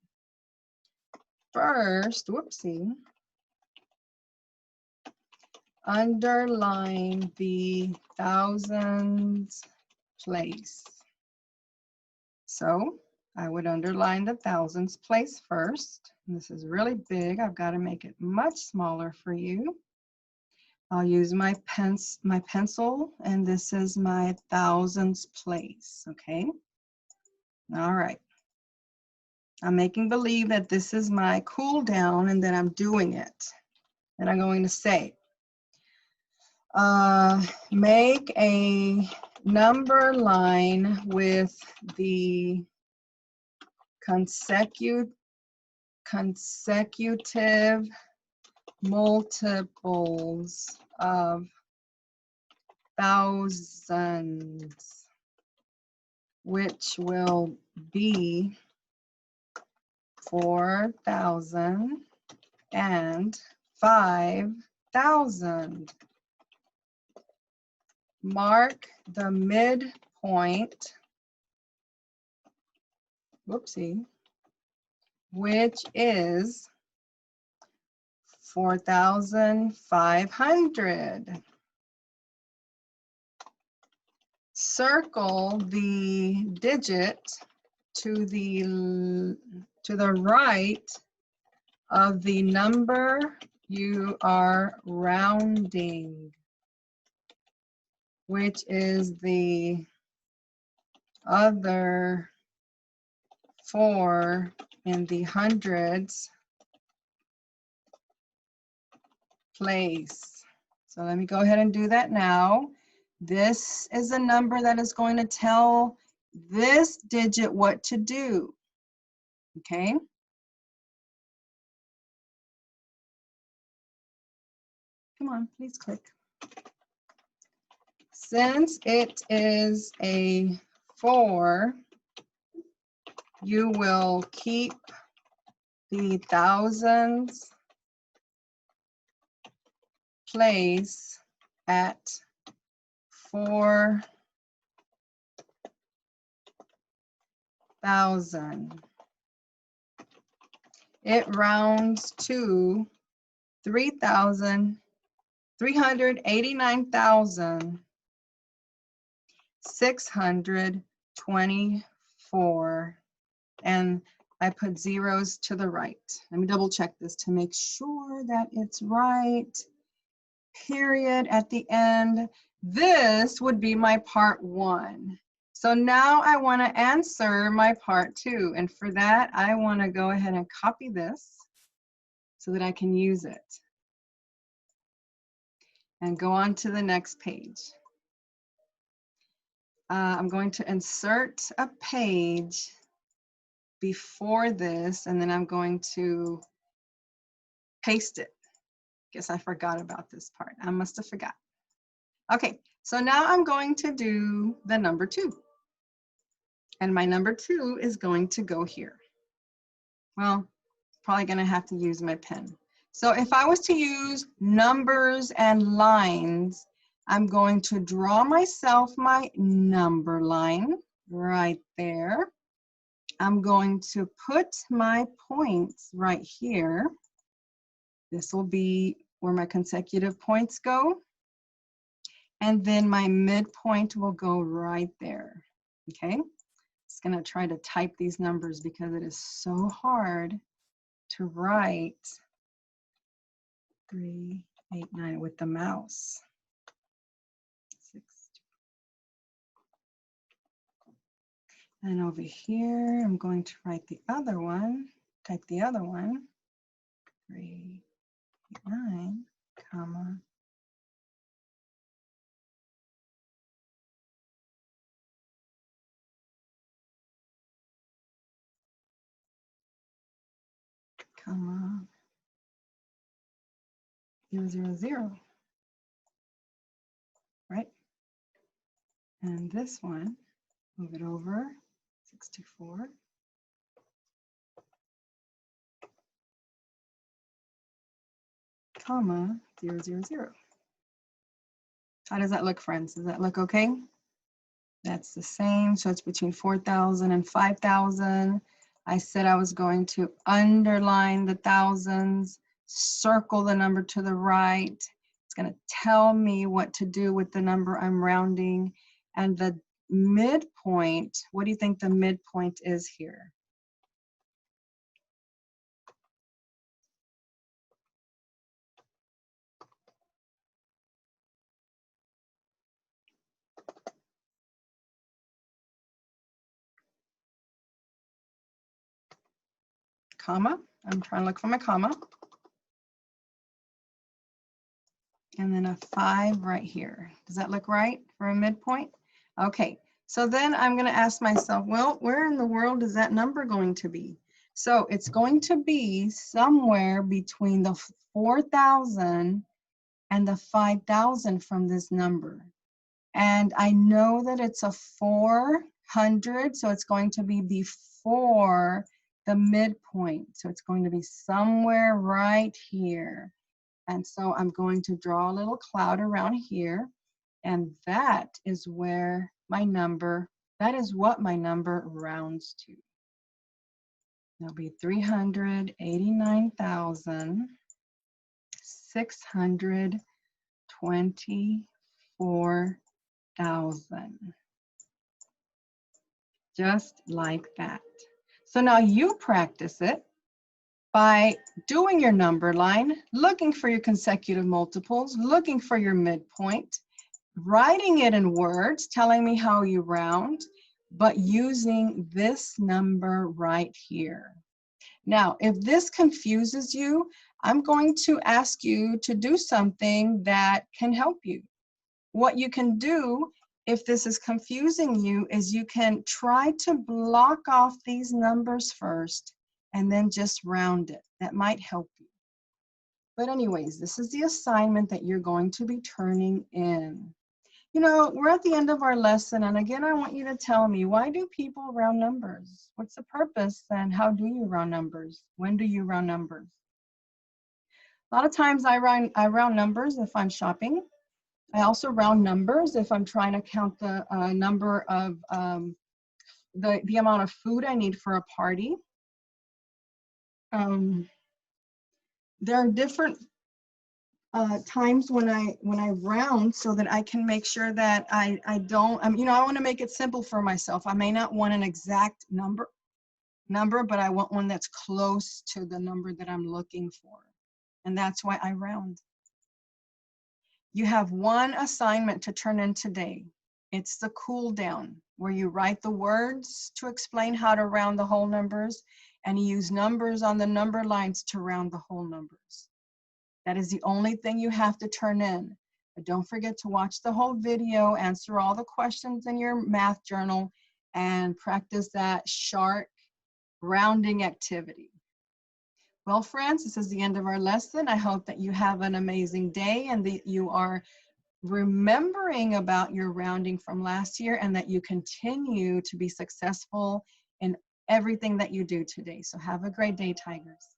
First, whoopsie. Underline the thousands place. So I would underline the thousands place first. And this is really big. I've got to make it much smaller for you. I'll use my pencil, and this is my thousands place, okay? All right. I'm making believe that this is my cool down and that I'm doing it. And I'm going to say, make a number line with the consecutive multiples of thousands, which will be 4,000 and 5,000. Mark the midpoint, whoopsie, which is 4,500. Circle the digit to the right of the number you are rounding, which is the other 4 in the hundreds place. So let me go ahead and do that now. This is a number that is going to tell this digit what to do. Okay? Come on, please click. Since it is a 4, you will keep the thousands place at 4,000. It rounds to 389,624, and I put zeros to the right. Let me double check this to make sure that it's right. Period at the end. This would be my part 1. So now I want to answer my part 2, and for that I want to go ahead and copy this so that I can use it. And go on to the next page. I'm going to insert a page before this, and then I'm going to paste it. Guess I forgot about this part. I must have forgot. Okay, so now I'm going to do the number 2. And my number 2 is going to go here. Well, probably going to have to use my pen. So if I was to use numbers and lines, I'm going to draw myself my number line right there. I'm going to put my points right here. This will be where my consecutive points go. And then my midpoint will go right there, okay? Just gonna try to type these numbers because it is so hard to write 3, 8, 9 with the mouse. 6. And over here, I'm going to write the other one, type the other one, 3, 8, 9, comma, comma, 0, 0, 0, right? And this one, move it over, 64. Comma, 000. How does that look, friends? Does that look okay? That's the same, so it's between 4,000 and 5,000. I said I was going to underline the thousands, circle the number to the right. It's going to tell me what to do with the number I'm rounding. And the midpoint, what do you think the midpoint is here? Comma. I'm trying to look for my comma. And then a 5 right here. Does that look right for a midpoint? Okay, so then I'm going to ask myself, well, where in the world is that number going to be? So it's going to be somewhere between the 4,000 and the 5,000 from this number. And I know that it's a 400, so it's going to be before the midpoint. So it's going to be somewhere right here. And so I'm going to draw a little cloud around here. And that is where my number, that is what my number rounds to. It'll be 389,624,000. Just like that. So now you practice it by doing your number line, looking for your consecutive multiples, looking for your midpoint, writing it in words, telling me how you round, but using this number right here. Now, if this confuses you, I'm going to ask you to do something that can help you. What you can do if this is confusing you is you can try to block off these numbers first and then just round it. That might help you. But anyways, this is the assignment that you're going to be turning in. You know, we're at the end of our lesson, and again, I want you to tell me, why do people round numbers? What's the purpose, and how do you round numbers? When do you round numbers? A lot of times I round numbers if I'm shopping. I also round numbers if I'm trying to count the number of the amount of food I need for a party. There are different times when I round so that I can make sure that I don't, you know, I want to make it simple for myself. I may not want an exact number, but I want one that's close to the number that I'm looking for. And that's why I round. You have one assignment to turn in today. It's the cool down, where you write the words to explain how to round the whole numbers, and you use numbers on the number lines to round the whole numbers. That is the only thing you have to turn in. But don't forget to watch the whole video, answer all the questions in your math journal, and practice that sharp rounding activity. Well, friends, this is the end of our lesson. I hope that you have an amazing day and that you are remembering about your rounding from last year and that you continue to be successful in everything that you do today. So have a great day, Tigers.